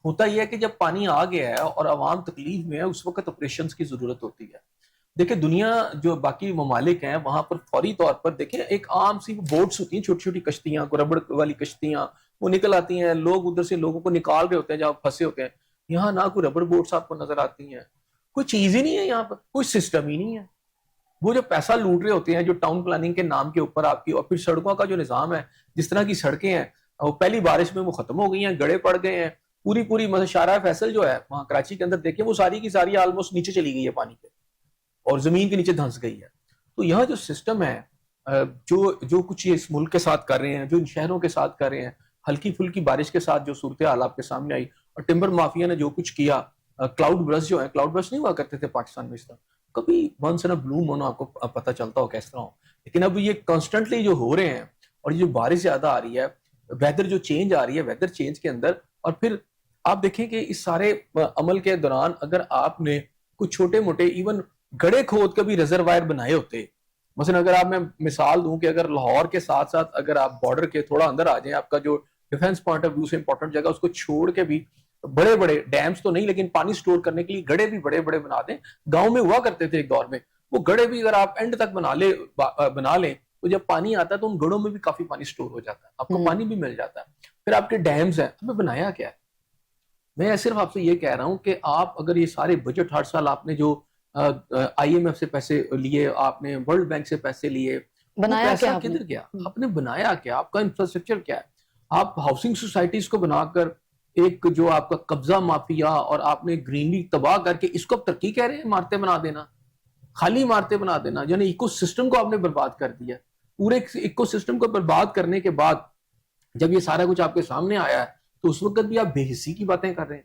ہوتا یہ ہے کہ جب پانی آ گیا ہے اور عوام تکلیف میں ہے اس وقت آپریشنز کی ضرورت ہوتی ہے. دیکھیں دنیا جو باقی ممالک ہیں وہاں پر فوری طور پر دیکھیں ایک عام سی بوٹس ہوتی ہیں، چھوٹی چھوٹی کشتیاں، ربڑ والی کشتیاں، وہ نکل آتی ہیں، لوگ ادھر سے لوگوں کو نکال رہے ہوتے ہیں جہاں پھنسے ہوتے ہیں. یہاں نہ کوئی ربڑ بوٹس آپ کو نظر آتی ہیں، کوئی چیز ہی نہیں ہے یہاں پر، کوئی سسٹم ہی نہیں ہے. وہ جو پیسہ لوٹ رہے ہوتے ہیں جو ٹاؤن پلاننگ کے نام کے اوپر آپ کی، اور پھر سڑکوں کا جو نظام ہے جس طرح کی سڑکیں ہیں وہ پہلی بارش میں وہ ختم ہو گئی ہیں، گڑے پڑ گئے ہیں. پوری شارع فیصل جو ہے وہاں کراچی کے اندر دیکھیں وہ ساری کی ساری آلموسٹ نیچے چلی گئی ہے پانی کے اور زمین کے نیچے دھنس گئی ہے. تو یہاں جو سسٹم ہے جو کچھ اس ملک کے ساتھ کر رہے ہیں، جو ان شہروں کے ساتھ کر رہے ہیں، ہلکی پھلکی بارش کے ساتھ جو صورتحال آپ کے سامنے آئی اور ٹمبر مافیا نے جو کچھ کیا، کلاؤڈ برسٹ جو ہے، کلاؤڈ برسٹ نہیں ہوا کرتے تھے پاکستان میں اس طرح کبھی ونس ان اے بلو مون آپ کو پتہ چلتا ہو کس طرح ہو. لیکن اب یہ کانسٹنٹلی جو ہو رہے ہیں اور یہ جو بارش زیادہ آ رہی ہے، ویدر جو چینج آ رہی ہے، ویدر چینج کے اندر، اور پھر آپ دیکھیں کہ اس سارے عمل کے دوران اگر آپ نے کچھ چھوٹے موٹے ایون گڑے کھود کے بھی ریزروائر بنائے ہوتے، مثلا اگر آپ میں مثال دوں کہ اگر لاہور کے ساتھ ساتھ اگر آپ بارڈر کے تھوڑا اندر آ جائیں، آپ کا جو ڈیفنس پوائنٹ آف ویو سے امپورٹنٹ جگہ اس کو چھوڑ کے بھی بڑے بڑے ڈیمز تو نہیں لیکن پانی سٹور کرنے کے لیے گڑے بھی بڑے بڑے بنا دیں. گاؤں میں ہوا کرتے تھے ایک دور میں، وہ گڑے بھی اگر آپ اینڈ تک بنا لیں تو جب پانی آتا ہے تو ان گڑوں میں بھی کافی پانی سٹور ہو جاتا ہے، آپ کو پانی بھی مل جاتا ہے. پھر آپ کے ڈیمز ہیں، ہمیں بنایا کیا ہے؟ میں صرف آپ سے یہ کہہ رہا ہوں کہ آپ اگر یہ سارے بجٹ ہر سال آپ نے جو آئی ایم ایف سے پیسے لیے، آپ نے ورلڈ بینک سے پیسے لیے، بنایا پیسہ کدھر گیا؟ آپ نے بنایا کیا؟ آپ کا انفراسٹرکچر کیا ہے؟ آپ ہاؤسنگ سوسائٹیز کو بنا کر ایک جو آپ کا قبضہ مافیا اور آپ نے گرینری تباہ کر کے اس کو اب ترقی کہہ رہے ہیں، عمارتیں بنا دینا، خالی عمارتیں بنا دینا، یعنی ایکو سسٹم کو آپ نے برباد کر دیا. پورے ایکو سسٹم کو برباد کرنے کے بعد جب یہ سارا کچھ آپ کے سامنے آیا ہے تو اس وقت بھی آپ بے حسی کی باتیں کر رہے ہیں.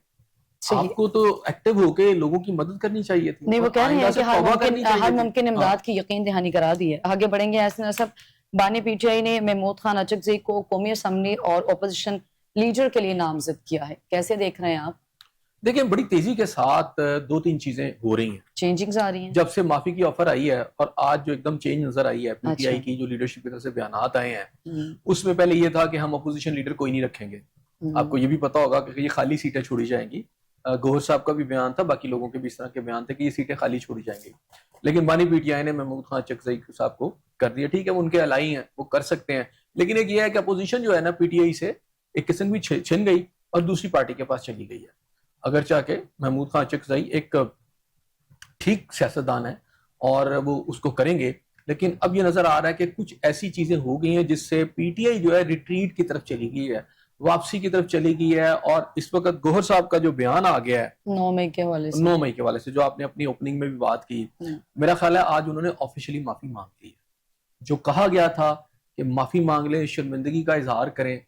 آپ کو تو ایکٹیو ہو کے لوگوں کی مدد کرنی چاہیے تھی. نہیں، وہ کہہ رہے ہیں کہ ہر ممکن امداد کی یقین دہانی کرا دی ہے. آگے بڑھیں گے. ایسے صاحب، بانی پی ٹی آئی نے محمود خان اچکزئی کو قومی اسمبلی اور اپوزیشن لیڈر کے لیے نامزد کیا ہے، کیسے دیکھ رہے ہیں آپ؟ دیکھیں بڑی تیزی کے ساتھ دو تین چیزیں ہو رہی ہیں، چینجنگز آ رہی ہیں. جب سے معافی کی آفر آئی ہے اور آج جو ایک دم چینج نظر آئی ہے پی ٹی آئی کی جو لیڈرشپ کی طرف سے بیانات آئے ہیں، اس میں پہلے یہ تھا کہ ہم اپوزیشن لیڈر کوئی نہیں رکھیں گے. آپ کو یہ بھی پتا ہوگا کہ یہ خالی سیٹیں چھوڑی جائیں گی. گوہر صاحب کا بھی بیان تھا، باقی لوگوں کے بھی اس طرح کے بیان تھے کہ یہ سیٹیں خالی چھوڑی جائیں گی. لیکن بانی پی ٹی آئی نے محمود خان اچکزئی صاحب کو کر دیا. ٹھیک ہے، وہ ان کے الائی ہیں، وہ کر سکتے ہیں. لیکن ایک یہ ہے کہ اپوزیشن جو ہے نا پی ٹی آئی سے ایک قسم بھی چھن گئی اور دوسری پارٹی کے پاس چلی گئی ہے. اگر چاہ کے محمود خان اچکزئی ایک ٹھیک سیاستدان ہے اور وہ اس کو کریں گے، لیکن اب یہ نظر آ رہا ہے کہ کچھ ایسی چیزیں ہو گئی ہیں جس سے پی ٹی آئی جو ہے ریٹریٹ کی طرف چلی گئی ہے، واپسی کی طرف چلی گئی ہے. اور اس وقت گوہر صاحب کا جو بیان آ گیا ہے 9 مئی کے حوالے سے جو آپ نے اپنی اوپننگ میں بھی بات کی، میرا خیال ہے آج انہوں نے آفیشلی معافی مانگ لی ہے. جو کہا گیا تھا کہ معافی مانگ لیں, شرمندگی کا اظہار کریں,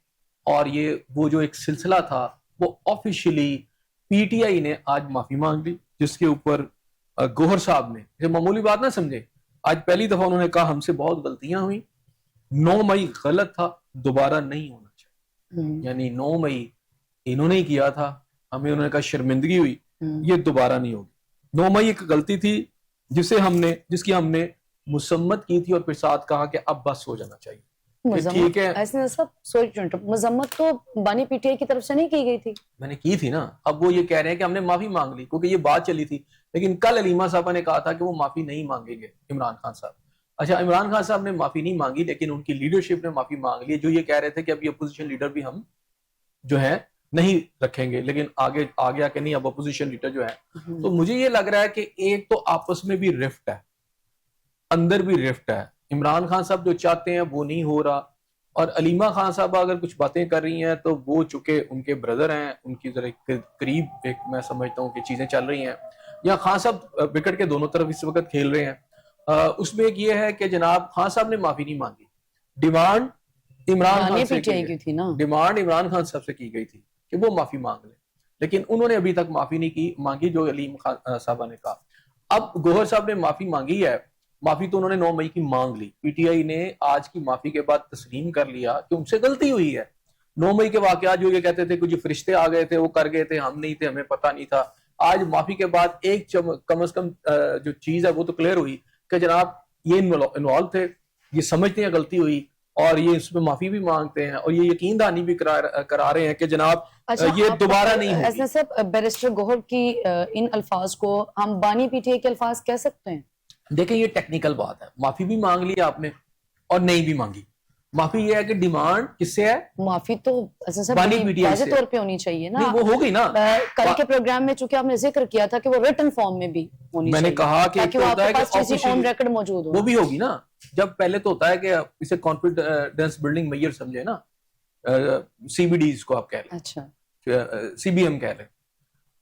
اور یہ وہ جو ایک سلسلہ تھا وہ آفیشیلی پی ٹی آئی نے آج معافی مانگ لی, جس کے اوپر گوہر صاحب نے, یہ معمولی بات نہ سمجھے, آج پہلی دفعہ انہوں نے کہا ہم سے بہت غلطیاں ہوئیں, 9 مئی غلط تھا, دوبارہ نہیں ہونا چاہیے. یعنی 9 مئی انہوں نے کیا تھا, ہمیں انہوں نے کہا شرمندگی ہوئی, یہ دوبارہ نہیں ہوگی. 9 مئی ایک غلطی تھی جس کی ہم نے مذمت کی تھی, اور پھر ساتھ کہا کہ اب بس ہو جانا چاہیے. ٹھیک ہے, ایسے سب مذمت تو بانی پی ٹی آئی کی طرف سے نہیں کی گئی تھی, میں نے کی تھی نا. اب وہ یہ کہہ رہے ہیں کہ ہم نے معافی مانگ لی, کیونکہ یہ بات چلی تھی. لیکن کل علیمہ صاحبہ نے کہا تھا کہ وہ معافی نہیں مانگیں گے عمران خان صاحب. اچھا, عمران خان صاحب نے معافی نہیں مانگی, لیکن ان کی لیڈرشپ نے معافی مانگ لی, جو یہ کہہ رہے تھے کہ اب یہ اپوزیشن لیڈر بھی ہم جو ہے نہیں رکھیں گے, لیکن آگے آ کہ نہیں اب اپوزیشن لیڈر جو ہے. تو مجھے یہ لگ رہا ہے کہ ایک تو آپس میں بھی رفٹ ہے, اندر بھی رفٹ ہے. عمران خان صاحب جو چاہتے ہیں وہ نہیں ہو رہا, اور علیمہ خان صاحبہ اگر کچھ باتیں کر رہی ہیں تو وہ چونکہ ان کے بردر ہیں, ان کی ذرا قریب ایک میں سمجھتا ہوں کہ چیزیں چل رہی ہیں. یا خان صاحب وکٹ کے دونوں طرف اس وقت کھیل رہے ہیں. اس میں ایک یہ ہے کہ جناب خان صاحب نے معافی نہیں مانگی, ڈیمانڈ عمران خان سے کی نا, ڈیمانڈ عمران خان صاحب سے کی گئی تھی کہ وہ معافی مانگ لیں, لیکن انہوں نے ابھی تک معافی نہیں مانگی جو علیم خان صاحبہ نے کہا. اب گوہر صاحب نے معافی مانگی ہے, معافی تو انہوں نے 9 مئی کی مانگ لی. پی ٹی آئی نے آج کی معافی کے بعد تسلیم کر لیا کہ ان سے غلطی ہوئی ہے. 9 مئی کے واقعات جو یہ کہتے تھے کچھ فرشتے آ گئے تھے, وہ کر گئے تھے, ہم نہیں تھے, ہمیں پتہ نہیں تھا. آج معافی کے بعد ایک کم از کم جو چیز ہے وہ تو کلیئر ہوئی کہ جناب یہ انوالو تھے, یہ سمجھتے ہیں غلطی ہوئی, اور یہ اس میں معافی بھی مانگتے ہیں, اور یہ یقین دہانی بھی کرا رہے ہیں کہ جناب یہ دوبارہ نہیں ہوگی. ایسا سب بیرسٹر گوہر کی ان الفاظ کو ہم بانی پی ٹی آئی کے الفاظ کہہ سکتے ہیں؟ دیکھیں یہ ٹیکنیکل بات ہے, معافی بھی مانگ لی آپ نے اور نہیں بھی مانگی. معافی یہ ہے کہ ڈیمانڈ کس سے ہے, معافی تو واضح طور پہ ہونی چاہیے نا. وہ ہو گئی نا کل کے پروگرام میں, چونکہ آپ نے ذکر کیا تھا کہ وہ ریٹن فارم میں بھی ہونی چاہیے, میں نے کہا کہ آن ریکارڈ موجود ہو, وہ بھی ہوگی نا. جب پہلے تو ہوتا ہے کہ اسے کانفیڈنس بلڈنگ میئر سمجھے نا, سی بی ڈیز کو آپ کہہ لیں, اچھا سی بی ایم کہہ لیں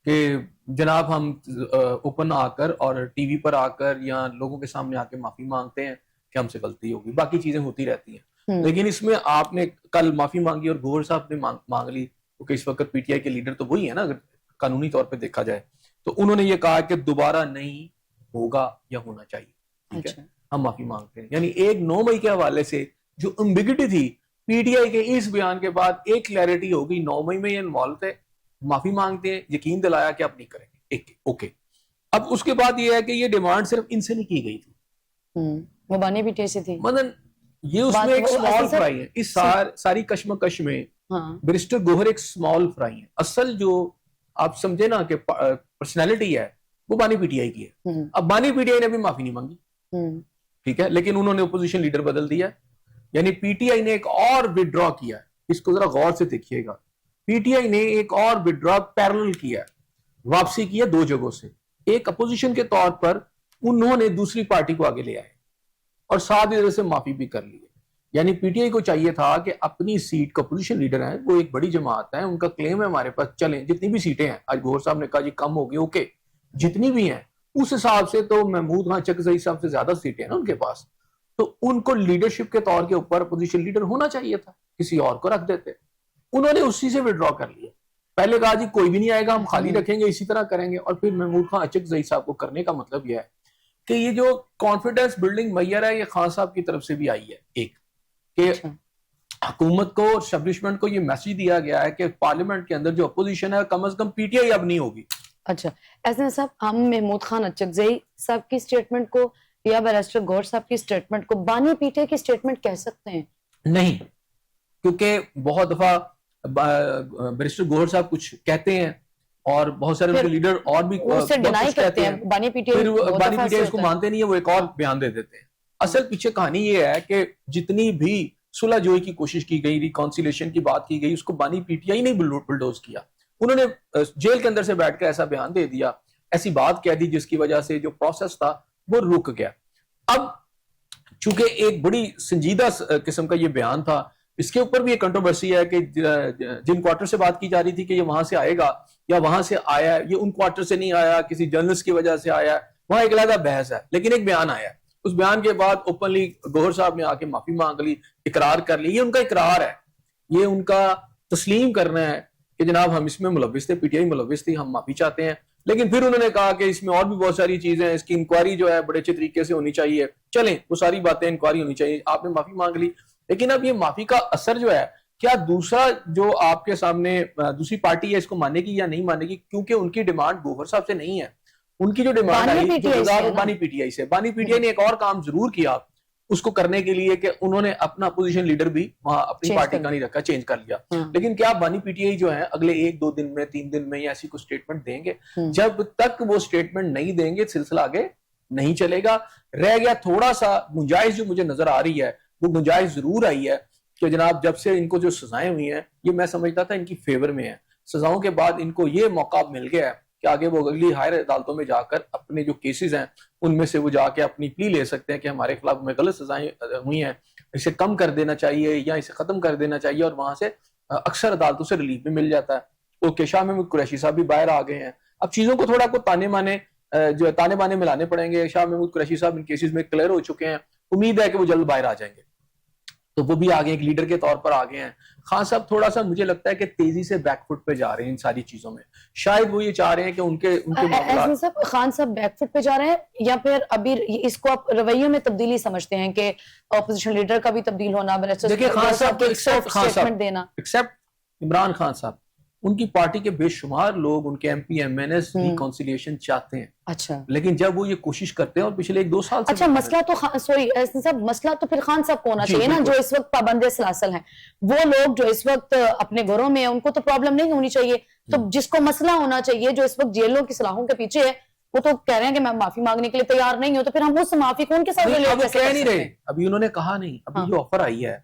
کہ جناب ہم اوپن آ کر اور ٹی وی پر آ کر یا لوگوں کے سامنے آ کے معافی مانگتے ہیں کہ ہم سے غلطی ہوگی, باقی چیزیں ہوتی رہتی ہیں. لیکن اس میں آپ نے کل معافی مانگی اور گوہر صاحب نے مانگ لی, کیونکہ اس وقت پی ٹی آئی کے لیڈر تو وہی ہے نا اگر قانونی طور پہ دیکھا جائے, تو انہوں نے یہ کہا کہ دوبارہ نہیں ہوگا یا ہونا چاہیے, ٹھیک ہے, ہم معافی مانگتے ہیں. یعنی ایک 9 مئی کے حوالے سے جو امبیگوٹی تھی پی ٹی آئی کے اس بیان کے بعد ایک کلیئرٹی ہوگی, 9 مئی میں یہ انوالو تھے, معافی مانگتے ہیں, یقین دلایا کہ اب نہیں کریں گے, اوکے. اب اس کے بعد یہ ہے کہ یہ ڈیمانڈ صرف ان سے نہیں کی گئی تھی, وہ بانی پی ٹی آئی سے تھی. مطلب یہ اس میں ایک سمال فرائی ہے, اس ساری کشمکش میں بیرسٹر گوہر ایک سمال فرائی ہے. اصل جو آپ سمجھے نا کہ پرسنالٹی ہے وہ بانی پی ٹی آئی کی ہے. اب بانی پی ٹی آئی نے بھی معافی نہیں مانگی, ٹھیک ہے, لیکن انہوں نے اپوزیشن لیڈر بدل دیا. یعنی پی ٹی آئی نے ایک اور وڈرا کیا ہے, اس کو ذرا غور سے دیکھیے گا. پی ٹی آئی نے ایک اور وڈرا پیرلل کیا ہے, واپسی کی ہے 2 جگہوں سے. ایک اپوزیشن کے طور پر انہوں نے دوسری پارٹی کو آگے لے آئے اور ساتھ ادھر سے معافی بھی کر لی. یعنی پی ٹی آئی کو چاہیے تھا کہ اپنی سیٹ کا اپوزیشن لیڈر ہیں, وہ ایک بڑی جماعت ہے, ان کا کلیم ہے ہمارے پاس, چلیں جتنی بھی سیٹیں ہیں, آج گوہر صاحب نے کہا جی کم ہوگی, اوکے, جتنی بھی ہیں اس حساب سے تو محمود خان چکزئی صاحب سے زیادہ سیٹیں ہیں نا ان کے پاس, تو ان کو لیڈرشپ کے طور کے اوپر اپوزیشن لیڈر ہونا چاہیے تھا, کسی اور کو رکھ دیتے. انہوں نے اسی سے وڈرا کر لیا. پہلے کہا جی کوئی بھی نہیں آئے گا, ہم خالی رکھیں گے, اسی طرح کریں گے. اور پھر محمود خان اچکزئی صاحب کو کرنے کا مطلب یہ ہے کہ یہ جو کانفیڈنس بلڈنگ میئر ہے یہ خان صاحب کی طرف سے بھی آئی ہے, ایک کہ حکومت کو اور اسٹیبلشمنٹ کو یہ میسج دیا گیا ہے کہ پارلیمنٹ کے اندر جو اپوزیشن ہے کم از کم پی ٹی آئی اب نہیں ہوگی. اچھا ایسا صاحب, ہم محمود خان اچکزئی صاحب کی سٹیٹمنٹ کو یا بیرسٹر گوہر صاحب کی سٹیٹمنٹ کو بانی پی ٹی آئی کی سٹیٹمنٹ کہہ سکتے ہیں؟ نہیں, کیونکہ بہت دفعہ بیرسٹر گوہر صاحب کچھ کہتے ہیں اور بہت سارے لیڈر اور بھی ڈینائی کرتے ہیں, بانی پی ٹی آئی اس کو مانتے نہیں ہیں, وہ ایک اور بیان دے دیتے ہیں. اصل پیچھے کہانی یہ ہے کہ جتنی بھی صلح جوئی کی کوشش کی گئی, ریکانسیلیشن کی بات کی گئی, اس کو بانی پی ٹی آئی نے بلڈوز کیا. انہوں نے جیل کے اندر سے بیٹھ کر ایسا بیان دے دیا, ایسی بات کہہ دی جس کی وجہ سے جو پروسیس تھا وہ رک گیا. اب چونکہ ایک بڑی سنجیدہ قسم کا یہ بیان تھا, اس کے اوپر بھی ایک کنٹروورسی ہے کہ جن کوارٹر سے بات کی جا رہی تھی کہ یہ وہاں سے آئے گا یا وہاں سے آیا, یہ ان کوارٹر سے نہیں آیا, کسی جرنلسٹ کی وجہ سے آیا, وہاں ایک علیحدہ بحث ہے, لیکن ایک بیان آیا. اس بیان کے بعد اوپنلی گوہر صاحب نے آ کے معافی مانگ لی, اقرار کر لی. یہ ان کا اقرار ہے, یہ ان کا تسلیم کرنا ہے کہ جناب ہم اس میں ملوث تھے, پی ٹی آئی ملوث تھی, ہم معافی چاہتے ہیں. لیکن پھر انہوں نے کہا کہ اس میں اور بھی بہت ساری چیزیں ہیں, اس کی انکوائری جو ہے بڑے اچھے طریقے سے ہونی چاہیے. چلیں وہ ساری باتیں, انکوائری ہونی چاہیے, آپ نے معافی مانگ لی. لیکن اب یہ معافی کا اثر جو ہے, کیا دوسرا جو آپ کے سامنے دوسری پارٹی ہے اس کو ماننے کی یا نہیں ماننے کی, کیونکہ ان کی ڈیمانڈ گوہر صاحب سے نہیں ہے. ان کی جو ڈیمانڈ آئی بانی پی ٹی آئی سے, بانی پی ٹی آئی نے ایک اور کام ضرور کیا اس کو کرنے کے لیے کہ انہوں نے اپنا اپوزیشن لیڈر بھی وہاں اپنی پارٹی کا نہیں رکھا, چینج کر لیا. لیکن کیا بانی پی ٹی آئی جو ہے اگلے 1-2 دن میں 3 دن میں یا ایسی کوئی سٹیٹمنٹ دیں گے؟ جب تک وہ سٹیٹمنٹ نہیں دیں گے سلسلہ آگے نہیں چلے گا. رہ گیا تھوڑا سا گنجائش جو مجھے نظر آ رہی ہے, وہ گنجائش ضرور آئی ہے کہ جناب جب سے ان کو جو سزائیں ہوئی ہیں یہ میں سمجھتا تھا ان کی فیور میں ہے. سزاؤں کے بعد ان کو یہ موقع مل گیا ہے کہ آگے وہ اگلی ہائر عدالتوں میں جا کر اپنے جو کیسز ہیں ان میں سے وہ جا کے اپنی پلی لے سکتے ہیں کہ ہمارے خلاف میں غلط سزائیں ہوئی ہیں, اسے کم کر دینا چاہیے یا اسے ختم کر دینا چاہیے. اور وہاں سے اکثر عدالتوں سے ریلیف بھی مل جاتا ہے. اوکے, شاہ محمود قریشی صاحب بھی باہر آ گئے ہیں. اب چیزوں کو تھوڑا کو تانے بانے ملانے پڑیں گے. شاہ محمود قریشی صاحب ان کیسز میں کلیئر ہو چکے ہیں, امید ہے کہ وہ جلد باہر آ جائیں گے, تو وہ بھی آگے ایک لیڈر کے طور پر آگے ہیں. خان صاحب تھوڑا سا مجھے لگتا ہے کہ تیزی سے بیک فٹ پہ جا رہے ہیں ان ساری چیزوں میں. شاید وہ یہ چاہ رہے ہیں کہ ان کے معاملات خان صاحب بیک فٹ پہ جا رہے ہیں یا پھر ابھی اس کو آپ رویے میں تبدیلی سمجھتے ہیں کہ اپوزیشن لیڈر کا بھی تبدیل ہونا, دیکھیں خان صاحب کو اسٹیٹمنٹ دینا, ایکسپٹ عمران خان صاحب, ان کی پارٹی کے بے شمار لوگ, ان کے M P M N S reconciliation چاہتے ہیں. اچھا, لیکن جب وہ یہ کوشش کرتے ہیں اور پچھلے 1-2 سال سے, اچھا مسئلہ تو سوری صاحب, مسئلہ تو پھر خان صاحب کو ہونا چاہیے نا, جو اس وقت پابند سلاسل ہیں. وہ لوگ جو اس وقت اپنے گھروں میں ہیں ان کو تو پرابلم نہیں ہونی چاہیے. تو جس کو مسئلہ ہونا چاہیے, جو اس وقت جیلوں کی سلاخوں کے پیچھے ہے, وہ تو کہہ رہے ہیں کہ میں معافی مانگنے کے لیے تیار نہیں ہوں. تو پھر ہم اس معافی کو ان کے ساتھ کہہ نہیں رہے, ابھی انہوں نے کہا نہیں, ابھی جو آفر آئی ہے,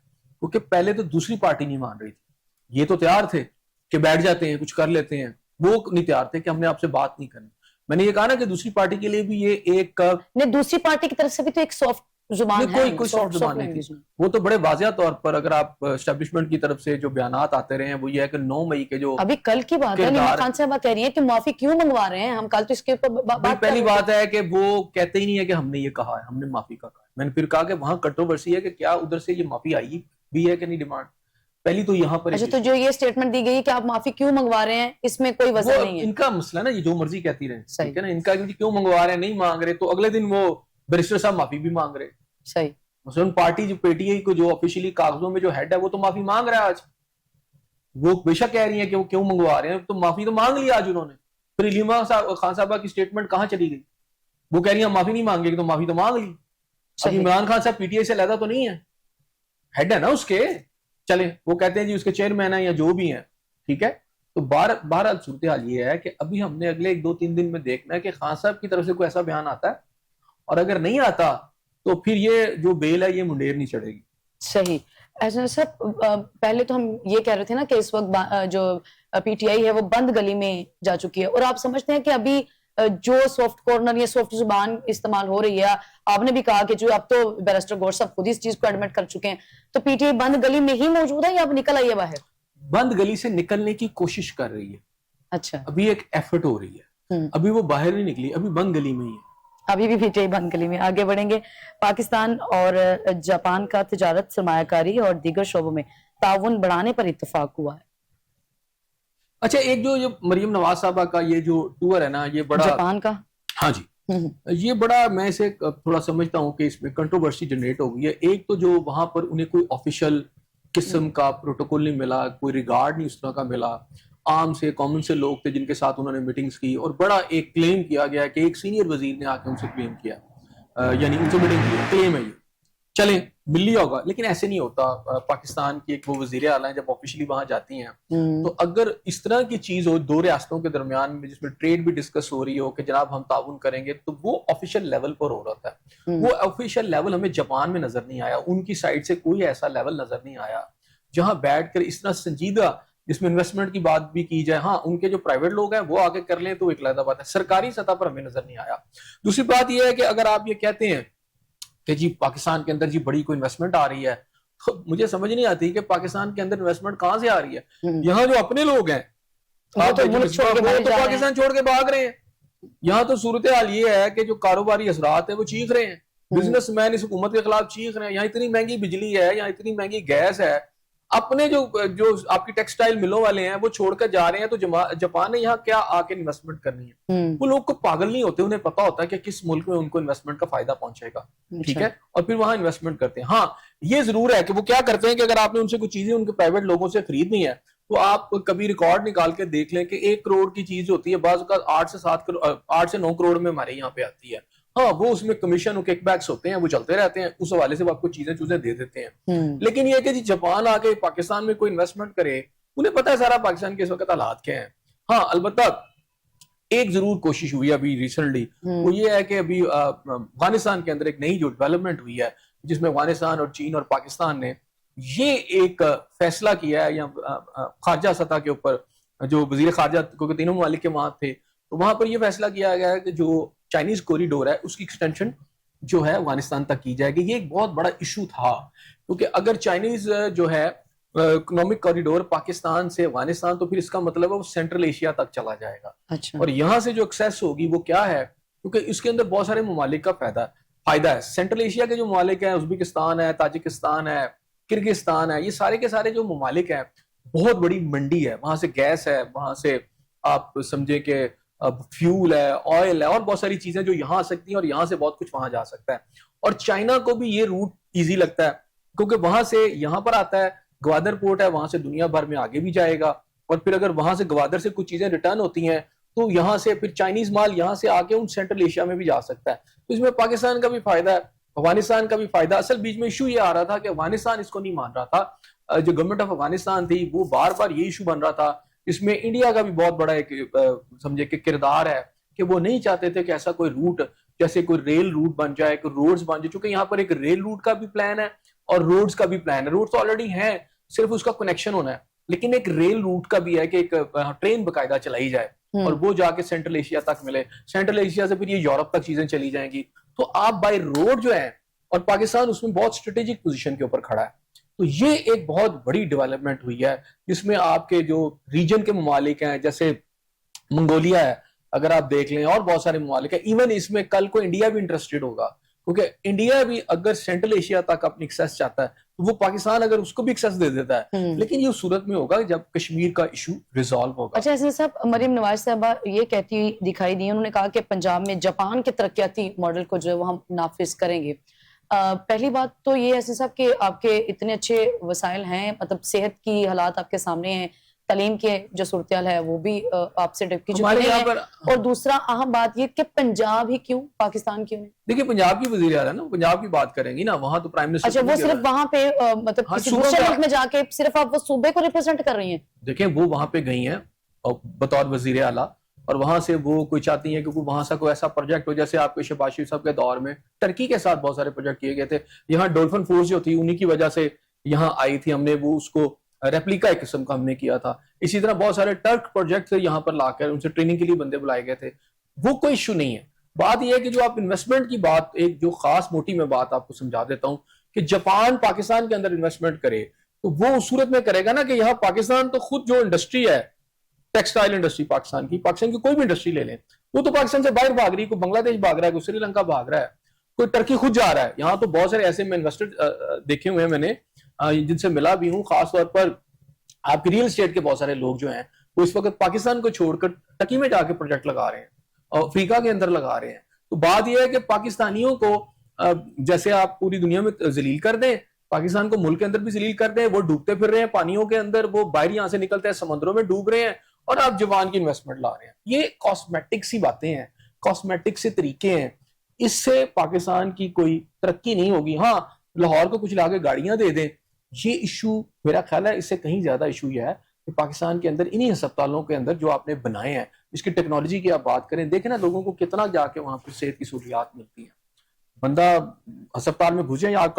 کیونکہ پہلے تو دوسری پارٹی نہیں مان رہی تھی, یہ تو تیار تھے کہ بیٹھ جاتے ہیں کچھ کر لیتے ہیں, وہ نہیں تیار تھے کہ ہم نے آپ سے بات نہیں کرنی. میں نے یہ کہا نا کہ دوسری پارٹی کے لیے بھی یہ ایک نہیں, دوسری پارٹی کی طرف سے بھی تو ایک سافٹ زبان ہے, کوئی سافٹ زبان نہیں تھی. وہ تو بڑے واضح طور پر اگر آپ اسٹیبلشمنٹ کی طرف سے جو بیانات آتے رہے ہیں وہ یہ ہے کہ 9 مئی کے جو ابھی کل کی بات ہے, نیما خان صاحب کہہ رہی ہیں کہ معافی کیوں منگوا رہے ہیں ہم, کل تو اس کے اوپر پہلی بات ہے کہ وہ کہتے ہی نہیں ہے کہ ہم نے یہ کہا ہے, ہم نے معافی کا کہا ہے. میں نے پھر کہا کہ وہاں کنٹروورسی ہے کہ کیا ادھر سے یہ معافی آئی بھی ہے کہ نہیں ڈیمانڈ, پہلی تو یہاں پر. اچھا, تو جو یہ سٹیٹمنٹ دی گئی کہ آپ معافی کیوں منگوا رہے ہیں, اس میں کوئی وجہ نہیں ہے. ان کا مسئلہ نا, یہ جو مرضی کہتی رہے, ٹھیک ہے نا, ان کا کیوں منگوا رہے ہیں نہیں مانگ رہے, تو اگلے دن وہ بیرسٹر صاحب معافی بھی مانگ رہے. صحیح, مثلاً پارٹی جو پی ٹی آئی کو جو آفیشلی کاغذوں میں جو ہیڈ ہے وہ تو معافی مانگ رہا ہے آج. وہ بے شک کہہ رہی ہیں کہ وہ کیوں منگوا رہے ہیں, تو معافی تو مانگ لی آج انہوں نے. پھر علیما خان صاحبہ کی سٹیٹمنٹ کہاں چلی گئی, وہ کہہ رہی ہیں معافی نہیں مانگے گی, تو معافی تو مانگ لی. عمران خان صاحب پی ٹی آئی سے علیحدہ تو نہیں ہے, ہیڈ ہے نا اس کے. چلیں وہ کہتے ہیں جی اس کے چیئرمین ہیں یا جو بھی ہیں, ٹھیک ہے. تو بہرحال صورتحال یہ ہے کہ ابھی ہم نے اگلے 1-2-3 دن میں دیکھنا ہے کہ خان صاحب کی طرف سے کوئی ایسا بیان آتا ہے, اور اگر نہیں آتا تو پھر یہ جو بیل ہے یہ منڈیر نہیں چڑھے گی. صحیح. ایسا سر پہلے تو ہم یہ کہہ رہے تھے نا کہ اس وقت جو پی ٹی آئی ہے وہ بند گلی میں جا چکی ہے, اور آپ سمجھتے ہیں کہ ابھی جو سافٹ کارنر یا سافٹ زبان استعمال ہو رہی ہے, آپ نے بھی کہا کہ جو اب تو بیرسٹر گور صاحب خود اس چیز کو ایڈمٹ کر چکے ہیں, تو پی ٹی آئی بند گلی میں ہی موجود ہے یا اب نکل آئی ہے باہر؟ بند گلی سے نکلنے کی کوشش کر رہی ہے. اچھا, ابھی ایک ایفرٹ ہو رہی ہے, ابھی وہ باہر نہیں نکلی, ابھی بند گلی میں ہی ہے. ابھی بھی پی ٹی آئی بند گلی میں. آگے بڑھیں گے. پاکستان اور جاپان کا تجارت, سرمایہ کاری اور دیگر شعبوں میں تعاون بڑھانے پر اتفاق ہوا ہے. اچھا, ایک جو مریم نواز صاحبہ کا یہ جو ٹور ہے نا, یہ بڑا جاپان کا, ہاں جی, یہ بڑا میں اسے تھوڑا سمجھتا ہوں کہ اس میں کنٹروورسی جنریٹ ہو گئی ہے. ایک تو جو وہاں پر انہیں کوئی آفیشل قسم کا پروٹوکول نہیں ملا, کوئی ریگارڈ نہیں اس طرح کا ملا. عام سے کامن سے لوگ تھے جن کے ساتھ انہوں نے میٹنگز کی, اور بڑا ایک کلیم کیا گیا کہ ایک سینئر وزیر نے آ کے ان سے کلیم کیا, یعنی ان سے میٹنگ کی, کلیم ہے یہ. چلیں مل لیا ہوگا, لیکن ایسے نہیں ہوتا. پاکستان کی ایک وہ وزیر اعلیٰ ہیں, جب آفیشلی وہاں جاتی ہیں تو اگر اس طرح کی چیز ہو 2 ریاستوں کے درمیان میں, جس میں ٹریڈ بھی ڈسکس ہو رہی ہو کہ جناب ہم تعاون کریں گے, تو وہ آفیشیل لیول پر ہو رہا ہے. وہ آفیشیل لیول ہمیں جاپان میں نظر نہیں آیا, ان کی سائڈ سے کوئی ایسا لیول نظر نہیں آیا جہاں بیٹھ کر اس طرح سنجیدہ, جس میں انویسٹمنٹ کی بات بھی کی جائے. ہاں, ان کے جو پرائیویٹ لوگ ہیں وہ آگے کر لیں تو ایک علیحدہ بات ہے, سرکاری سطح پر ہمیں نظر نہیں آیا. دوسری بات یہ ہے کہ اگر آپ یہ کہتے ہیں کہ جی پاکستان کے اندر جی بڑی کوئی انویسٹمنٹ آ رہی ہے, مجھے سمجھ نہیں آتی کہ پاکستان کے اندر انویسٹمنٹ کہاں سے آ رہی ہے. یہاں جو اپنے لوگ ہیں تو پاکستان چھوڑ کے بھاگ رہے ہیں. یہاں تو صورتحال یہ ہے کہ جو کاروباری اثرات ہیں وہ چیخ رہے ہیں بزنس مین اس حکومت کے خلاف چیخ رہے ہیں, یہاں اتنی مہنگی بجلی ہے, یہاں اتنی مہنگی گیس ہے, اپنے جو آپ کی ٹیکسٹائل ملوں والے ہیں وہ چھوڑ کر جا رہے ہیں, تو جاپان نے یہاں کیا آ کے انویسٹمنٹ کرنی ہے؟ وہ لوگ کو پاگل نہیں ہوتے, انہیں پتا ہوتا ہے کہ کس ملک میں ان کو انویسٹمنٹ کا فائدہ پہنچے گا, ٹھیک ہے, اور پھر وہاں انویسٹمنٹ کرتے ہیں. ہاں یہ ضرور ہے کہ وہ کیا کرتے ہیں کہ اگر آپ نے ان سے کوئی چیزیں ان کے پرائیویٹ لوگوں سے خریدنی ہے تو آپ کبھی ریکارڈ نکال کے دیکھ لیں کہ 1 کروڑ کی چیز ہوتی ہے, بعض اوقات 8 سے 9 کروڑ میں ہمارے یہاں پہ آتی ہے. ہاں وہ اس میں کمیشن اور کک بیکس ہوتے ہیں, وہ چلتے رہتے ہیں, اس حوالے سے وہ آپ کو چیزیں دے دیتے ہیں. لیکن یہ کہ جی جاپان آ کے پاکستان میں کوئی انویسٹمنٹ کرے, انہیں پتا ہے سارا پاکستان کے اس وقت حالات کیا ہیں. ہاں البتہ ایک ضرور کوشش ہوئی ابھی ریسنٹلی, وہ یہ ہے کہ ابھی افغانستان کے اندر ایک نئی جو ڈیولپمنٹ ہوئی ہے جس میں افغانستان اور چین اور پاکستان نے یہ ایک فیصلہ کیا ہے, یا خارجہ سطح کے اوپر جو وزیر خارجہ کیونکہ تینوں ممالک کے وہاں تھے, تو وہاں پر یہ فیصلہ کیا گیا ہے کہ جو چائنیز کوریڈور ہے اس کی ایکسٹینشن جو ہے افغانستان تک کی جائے گی. یہ ایک بہت بڑا ایشو تھا کیونکہ اگر چائنیز جو ہے اکنامک کوریڈور پاکستان سے افغانستان, تو پھر اس کا مطلب ہے وہ سینٹرل ایشیا تک چلا جائے گا. اور یہاں سے جو ایکسیس ہوگی وہ کیا ہے, کیونکہ اس کے اندر بہت سارے ممالک کا فائدہ ہے. سینٹرل ایشیا کے جو ممالک ہیں, ازبکستان ہے, تاجکستان ہے, کرگستان ہے, یہ سارے کے سارے جو ممالک ہیں بہت بڑی منڈی ہے, وہاں سے گیس ہے, وہاں سے آپ سمجھے کہ فیول ہے, آئل ہے, اور بہت ساری چیزیں جو یہاں آ سکتی ہیں, اور یہاں سے بہت کچھ وہاں جا سکتا ہے. اور چائنا کو بھی یہ روٹ ایزی لگتا ہے کیونکہ وہاں سے یہاں پر آتا ہے, گوادر پورٹ ہے, وہاں سے دنیا بھر میں آگے بھی جائے گا, اور پھر اگر وہاں سے گوادر سے کچھ چیزیں ریٹرن ہوتی ہیں تو یہاں سے پھر چائنیز مال یہاں سے آ کے ان سینٹرل ایشیا میں بھی جا سکتا ہے. تو اس میں پاکستان کا بھی فائدہ ہے, افغانستان کا بھی فائدہ. اصل بیچ میں ایشو یہ آ رہا تھا کہ افغانستان اس کو نہیں مان رہا تھا, جو گورنمنٹ آف افغانستان تھی وہ بار بار یہ ایشو بن رہا تھا. اس میں انڈیا کا بھی بہت بڑا ایک سمجھے کہ کردار ہے کہ وہ نہیں چاہتے تھے کہ ایسا کوئی روٹ جیسے کوئی ریل روٹ بن جائے, کوئی روڈز بن جائے, چونکہ یہاں پر ایک ریل روٹ کا بھی پلان ہے اور روڈز کا بھی پلان ہے. روڈز تو آلریڈی ہیں, صرف اس کا کنیکشن ہونا ہے, لیکن ایک ریل روٹ کا بھی ہے کہ ایک ٹرین باقاعدہ چلائی جائے اور وہ جا کے سینٹرل ایشیا تک ملے, سینٹرل ایشیا سے پھر یہ یورپ تک چیزیں چلی جائیں گی. تو آپ بائی روڈ جو ہے, اور پاکستان اس میں بہت اسٹریٹجک پوزیشن کے اوپر کھڑا ہے. تو یہ ایک بہت بڑی ڈیولپمنٹ ہوئی ہے جس میں آپ کے جو ریجن کے ممالک ہیں جیسے منگولیا ہے, اگر آپ دیکھ لیں, اور بہت سارے ممالک ہیں, ایون اس میں کل کو انڈیا بھی انٹرسٹڈ ہوگا کیونکہ انڈیا بھی اگر سینٹرل ایشیا تک اپنی ایکسیس چاہتا ہے تو وہ پاکستان اگر اس کو بھی ایکسیس دے دیتا ہے, لیکن یہ صورت میں ہوگا جب کشمیر کا ایشو ریزالو ہوگا. اچھا ایسے صاحب, مریم نواز صاحبہ یہ کہتی ہوئی دکھائی دی, انہوں نے کہا کہ پنجاب میں جاپان کے ترقیاتی ماڈل کو جو ہے وہ ہم نافذ کریں گے. پہلی بات تو یہ ایسے صاحب کہ آپ کے اتنے اچھے وسائل ہیں, مطلب صحت کی حالات آپ کے سامنے ہیں, تعلیم کے جو صورتحال ہے وہ بھی آپ سے ڈب کی چکی ہے, اور دوسرا اہم بات یہ کہ پنجاب ہی کیوں, پاکستان کیوں نہیں؟ دیکھیں پنجاب کی وزیر اعلیٰ نا, پنجاب کی بات کریں گی نا, وہاں تو پرائم منسٹر. اچھا وہ صرف وہاں پہ مطلب کسی دوسرے ملک میں جا کے صرف آپ وہ صوبے کو ریپرزینٹ کر رہی ہیں؟ دیکھیں وہ وہاں پہ گئی ہیں بطور وزیر اعلیٰ, اور وہاں سے وہ کوئی چاہتی ہیں کہ وہاں سے کوئی ایسا پروجیکٹ ہو جیسے آپ کے شہباز شریف صاحب کے دور میں ترکی کے ساتھ بہت سارے پروجیکٹ کیے گئے تھے. یہاں ڈولفن فورس جو تھی انہی کی وجہ سے یہاں آئی تھی, ہم نے وہ اس کو ریپلیکا ایک قسم کا ہم نے کیا تھا. اسی طرح بہت سارے ٹرک پروجیکٹ تھے یہاں پر لا کر, ان سے ٹریننگ کے لیے بندے بلائے گئے تھے. وہ کوئی ایشو نہیں ہے. بات یہ ہے کہ جو آپ انویسٹمنٹ کی بات, ایک جو خاص موٹی میں بات آپ کو سمجھا دیتا ہوں کہ جاپان پاکستان کے اندر انویسٹمنٹ کرے تو وہ اس صورت میں کرے گا نا کہ یہاں پاکستان تو خود جو انڈسٹری ہے, ٹیکسٹائل انڈسٹری پاکستان کی کوئی بھی انڈسٹری لے لیں, وہ تو پاکستان سے باہر بھاگ رہی ہے, کوئی بنگلہ دیش بھاگ رہا ہے, کوئی سری لنکا بھاگ رہا ہے, کوئی ٹرکی خود جا رہا ہے. یہاں تو بہت سارے ایسے میں انویسٹر دیکھے ہوئے ہیں میں نے, جن سے ملا بھی ہوں, خاص طور پر آپ کی ریل اسٹیٹ کے بہت سارے لوگ جو ہیں وہ اس وقت پاکستان کو چھوڑ کر ٹرکی میں جا کے پروجیکٹ لگا رہے ہیں, اور افریقہ کے اندر لگا رہے ہیں. تو بات یہ ہے کہ پاکستانیوں کو جیسے آپ پوری دنیا میں ذلیل کر دیں, پاکستان کو ملک کے اندر بھی ذلیل کر دیں, وہ ڈوبتے پھر رہے ہیں پانیوں کے اندر, وہ باہر یہاں سے نکلتے ہیں سمندروں میں ڈوب رہے ہیں, اور آپ جوان کی انویسٹمنٹ لا رہے ہیں. یہ کاسمیٹک سی باتیں ہیں, کاسمیٹک سے طریقے ہیں, اس سے پاکستان کی کوئی ترقی نہیں ہوگی. ہاں لاہور کو کچھ لا کے گاڑیاں دے دیں, یہ ایشو میرا خیال ہے اس سے کہیں زیادہ ایشو یہ ہے کہ پاکستان کے اندر انہی ہسپتالوں کے اندر جو آپ نے بنائے ہیں, اس کی ٹیکنالوجی کی آپ بات کریں, دیکھیں نا لوگوں کو کتنا جا کے وہاں پر صحت کی سہولیات ملتی ہیں. بندہ ہسپتال میں گھسے, یا آپ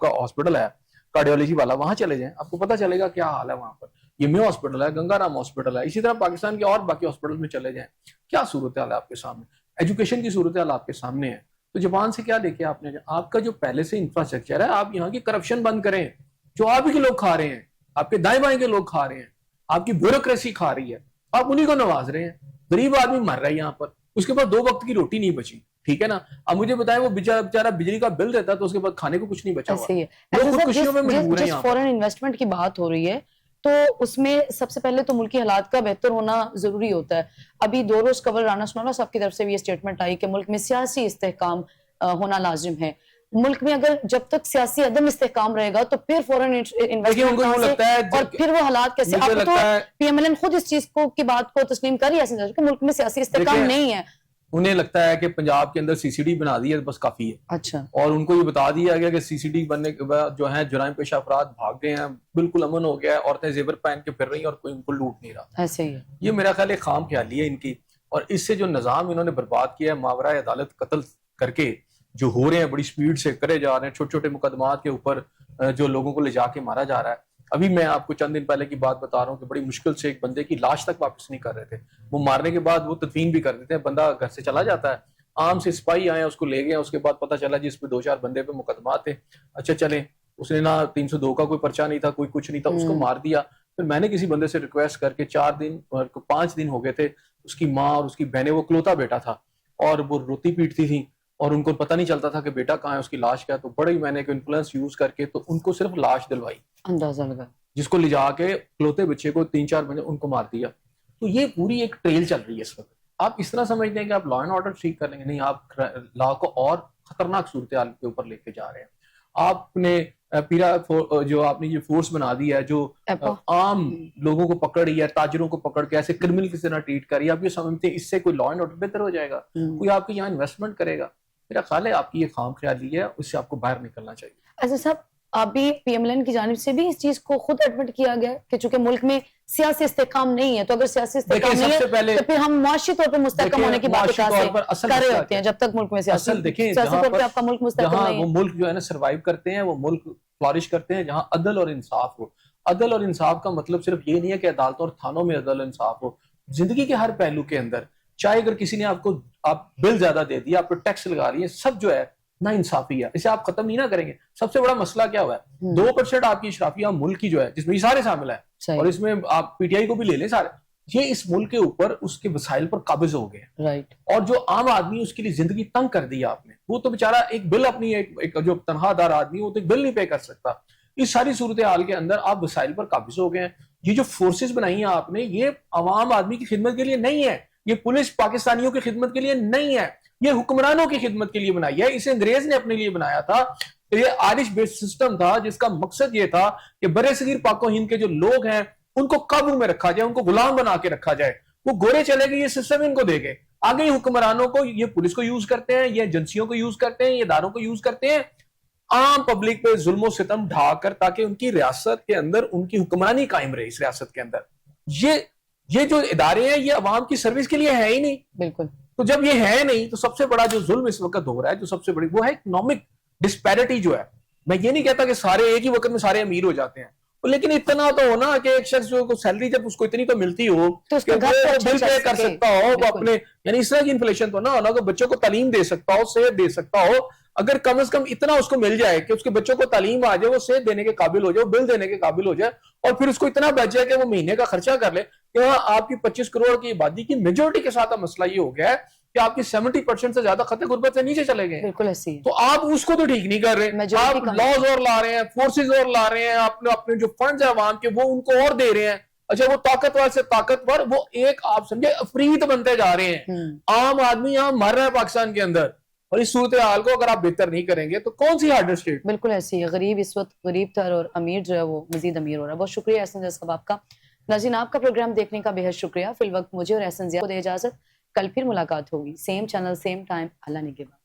کا ہاسپٹل ہے کارڈیولوجی والا, وہاں چلے جائیں, آپ کو پتہ چلے گا کیا حال ہے وہاں پر. یہ میو ہاسپٹل ہے, گنگا رام ہاسپٹل ہے, اسی طرح پاکستان کے اور باقی ہاسپٹل میں چلے جائیں, کیا صورتحال ہے آپ کے سامنے, ایجوکیشن کی صورتحال آپ کے سامنے ہے. تو جاپان سے کیا دیکھیں آپ نے, آپ کا جو پہلے سے انفراسٹرکچر ہے, آپ یہاں کی کرپشن بند کریں, جو آپ ہی کے لوگ کھا رہے ہیں, آپ کے دائیں بائیں کے لوگ کھا رہے ہیں, آپ کی بیوروکریسی کھا رہی ہے, آپ انہی کو نواز رہے ہیں. غریب آدمی مر رہا ہے یہاں پر, اس کے پاس 2 وقت کی روٹی نہیں بچی, ٹھیک ہے نا. اب مجھے بتائیں وہ بیچارہ بجلی کا بل دیتا تو اس کے بعد کھانے کو کچھ نہیں بچا ہوا. ایسے ہی ہے. لوگ ایسے خودکشیوں میں مجبور ہیں جس یہاں پر. فورن انویسٹمنٹ کی بات ہو رہی ہے تو اس میں سب سے پہلے تو ملکی حالات کا بہتر ہونا ضروری ہوتا ہے. ابھی 2 روز قبل رانا سنولا صاحب کی طرف سے بھی یہ اسٹیٹمنٹ آئی کہ ملک میں سیاسی استحکام ہونا لازم ہے. ملک میں اگر جب تک سیاسی عدم استحکام رہے گا تو پھر فورن انویسٹمنٹ اور پھر وہ حالات کیسے. آپ تو پی ایم ایل این خود اس چیز کی بات کو تسلیم کر رہی ہے کہ ملک میں سیاسی استحکام نہیں ہے. انہیں لگتا ہے کہ پنجاب کے اندر سی سی ڈی بنا دی ہے بس کافی ہے. اچھا. اور ان کو یہ بتا دیا گیا کہ سی سی ڈی بننے کے بعد جو ہیں جرائم پیشہ افراد بھاگ گئے ہیں, بالکل امن ہو گیا ہے, عورتیں زیور پہن کے پھر رہی ہیں اور کوئی ان کو لوٹ نہیں رہا. ایسے ہی ہے. یہ میرا خیال ہے خام خیالی ہے ان کی, اور اس سے جو نظام انہوں نے برباد کیا ہے ماورائے عدالت قتل کر کے جو ہو رہے ہیں بڑی سپیڈ سے کرے جا رہے ہیں, چھوٹے چھوٹے مقدمات کے اوپر جو لوگوں کو لے جا کے مارا جا رہا ہے. ابھی میں آپ کو چند دن پہلے کی بات بتا رہا ہوں کہ بڑی مشکل سے ایک بندے کی لاش تک واپس نہیں کر رہے تھے. وہ مارنے کے بعد وہ تدفین بھی کر دیتے ہیں, بندہ گھر سے چلا جاتا ہے, عام سے سپاہی آئے اس کو لے گئے, اس کے بعد پتہ چلا جی اس پہ 2-4 بندے پہ مقدمات تھے. اچھا چلیں, اس نے نہ 302 کا کوئی پرچہ نہیں تھا, کوئی کچھ نہیں تھا, اس کو مار دیا. پھر میں نے کسی بندے سے ریکویسٹ کر کے 5 دن ہو گئے تھے, اس کی ماں اور اس کی بہنیں, وہ کلوتا بیٹا تھا اور وہ روتی پیٹتی تھیں اور ان کو پتہ نہیں چلتا تھا کہ بیٹا کہاں ہے, اس کی لاش کیا. تو بڑے ہی میں نے ایک انفلوئنس یوز کر کے تو ان کو صرف لاش دلوائی, اندازہ لگا, جس کو لے جا کے کلوتے بچے کو 3-4 بندے ان کو مار دیا. تو یہ پوری ایک ٹریل چل رہی ہے اس وقت. آپ اس طرح سمجھتے ہیں کہ آپ لا اینڈ آرڈر ٹھیک کر لیں گے, نہیں, آپ لا کو اور خطرناک صورتحال کے اوپر لے کے جا رہے ہیں. آپ نے جو آپ نے یہ فورس بنا دی ہے جو عام لوگوں کو پکڑ رہی ہے, تاجروں کو پکڑ کے ایسے کرمنل کی طرح ٹریٹ کر رہی ہے, آپ یہ سمجھتے ہیں اس سے کوئی لا اینڈ آرڈر بہتر ہو جائے گا, کوئی آپ کے یہاں انویسٹمنٹ کرے گا؟ میرا خیال ہے آپ کی یہ خام خیالی ہے, اس سے آپ کو باہر نکلنا چاہیے. ایسا صاحب ابھی پی ایم ایل این کی جانب سے بھی اس چیز کو خود ایڈمٹ کیا گیا کہ چونکہ ملک میں سیاسی استحکام نہیں ہے, تو اگر سیاسی استحکام نہیں ہے تو پھر ہم معاشی طور پر مستحکم ہونے کی بات کر رہے ہوتے ہیں, جب تک ملک میں سیاسی طور پر آپ کا ملک مستحکم نہیں ہے. وہ ملک جو ہے نا سروائیو کرتے ہیں, وہ ملک فلورش کرتے ہیں جہاں عدل اور انصاف ہو. عدل اور انصاف کا مطلب صرف یہ نہیں ہے کہ عدالتوں اور تھانوں میں عدل اور انصاف ہو, زندگی کے ہر پہلو کے اندر. چاہے اگر کسی نے آپ کو بل زیادہ دے دیا, آپ کو ٹیکس لگا رہی ہے, سب جو ہے نا انصافی ہے, اسے آپ ختم نہیں نہ کریں گے. سب سے بڑا مسئلہ کیا ہوا ہے, 2% آپ کی اشرافیہ ملک کی جو ہے, جس میں یہ سارے شامل ہیں, اور اس میں آپ پی ٹی آئی کو بھی لے لیں سارے, یہ اس ملک کے اوپر اس کے وسائل پر قابض ہو گئے. اور جو عام آدمی اس کے لیے زندگی تنگ کر دی آپ نے, وہ تو بیچارہ ایک بل اپنی ایک جو تنخواہ دار آدمی وہ تو ایک بل نہیں پے کر سکتا. اس ساری صورتحال کے اندر آپ وسائل پر قابض ہو گئے ہیں. یہ جو فورسز بنائی ہیں آپ نے, یہ عوام آدمی کی خدمت کے لیے نہیں ہے, یہ پولیس پاکستانیوں کی خدمت کے لیے نہیں ہے, یہ حکمرانوں کی خدمت کے لیے بنائی ہے. اسے انگریز نے اپنے لیے بنایا تھا. یہ آئرش بیسڈ سسٹم تھا جس کا مقصد یہ تھا کہ برے صغیر پاک و ہند کے جو لوگ ہیں ان کو قابو میں رکھا جائے, ان کو غلام بنا کے رکھا جائے. وہ گورے چلے گئے, یہ سسٹم ان کو دے گئے. آگے یہ حکمرانوں کو, یہ پولیس کو یوز کرتے ہیں, یہ ایجنسیوں کو یوز کرتے ہیں, یہ اداروں کو یوز کرتے ہیں عام پبلک پہ ظلم و ستم ڈھا کر, تاکہ ان کی ریاست کے اندر ان کی حکمرانی قائم رہے. اس ریاست کے اندر یہ جو ادارے ہیں یہ عوام کی سروس کے لیے ہے ہی نہیں. بالکل. تو جب یہ ہے نہیں تو سب سے بڑا جو ظلم اس وقت ہو رہا ہے, جو سب سے بڑی, وہ ہے اکنامک ڈسپیرٹی جو ہے. میں یہ نہیں کہتا کہ سارے ایک ہی وقت میں سارے امیر ہو جاتے ہیں, لیکن اتنا تو ہونا کہ ایک شخص جو سیلری جب اس کو اتنی تو ملتی ہو کہ وہ بل پے کر سکتا ہو, وہ اپنے یعنی اس طرح کی انفلیشن تو نہ ہونا کہ بچوں کو تعلیم دے سکتا ہو, صحت دے سکتا ہو. اگر کم از کم اتنا اس کو مل جائے کہ اس کے بچوں کو تعلیم آ جائے, وہ صحت دینے کے قابل ہو جائے, وہ بل دینے کے قابل ہو جائے, اور پھر اس کو اتنا بچ جائے کہ وہ مہینے کا خرچہ کر لے. کہ آپ کی 25 کروڑ کی آبادی کی میجورٹی کے ساتھ مسئلہ یہ ہو گیا ہے کہ آپ کی 70% سے زیادہ خطے غربت سے نیچے چلے گئے. بالکل ایسی. تو آپ اس کو تو ٹھیک نہیں کر رہے, آپ لاز اور لا رہے ہیں, فورسز اور لا رہے ہیں, اپنے جو فنڈز ہیں عوام کے وہ ان کو اور دے رہے ہیں. اچھا وہ طاقتور سے طاقتور, وہ ایک آپ سمجھے افریت بنتے جا رہے ہیں. عام آدمی یہاں مر رہا ہے پاکستان کے اندر, اور اس صورتحال کو اگر آپ بہتر نہیں کریں گے تو کون سی ہارڈر اسٹیٹ. بالکل ایسی ہے. غریب اس وقت غریب تر, اور امیر جو ہے وہ مزید امیر ہو رہا ہے. بہت شکریہ احسن صاحب آپ کا. ناظرین آپ کا پروگرام دیکھنے کا بے حد شکریہ. فی الوقت مجھے اور احسن ضیاء کو دے اجازت. کل پھر ملاقات ہوگی, سیم چینل سیم ٹائم. اللہ نگہبان.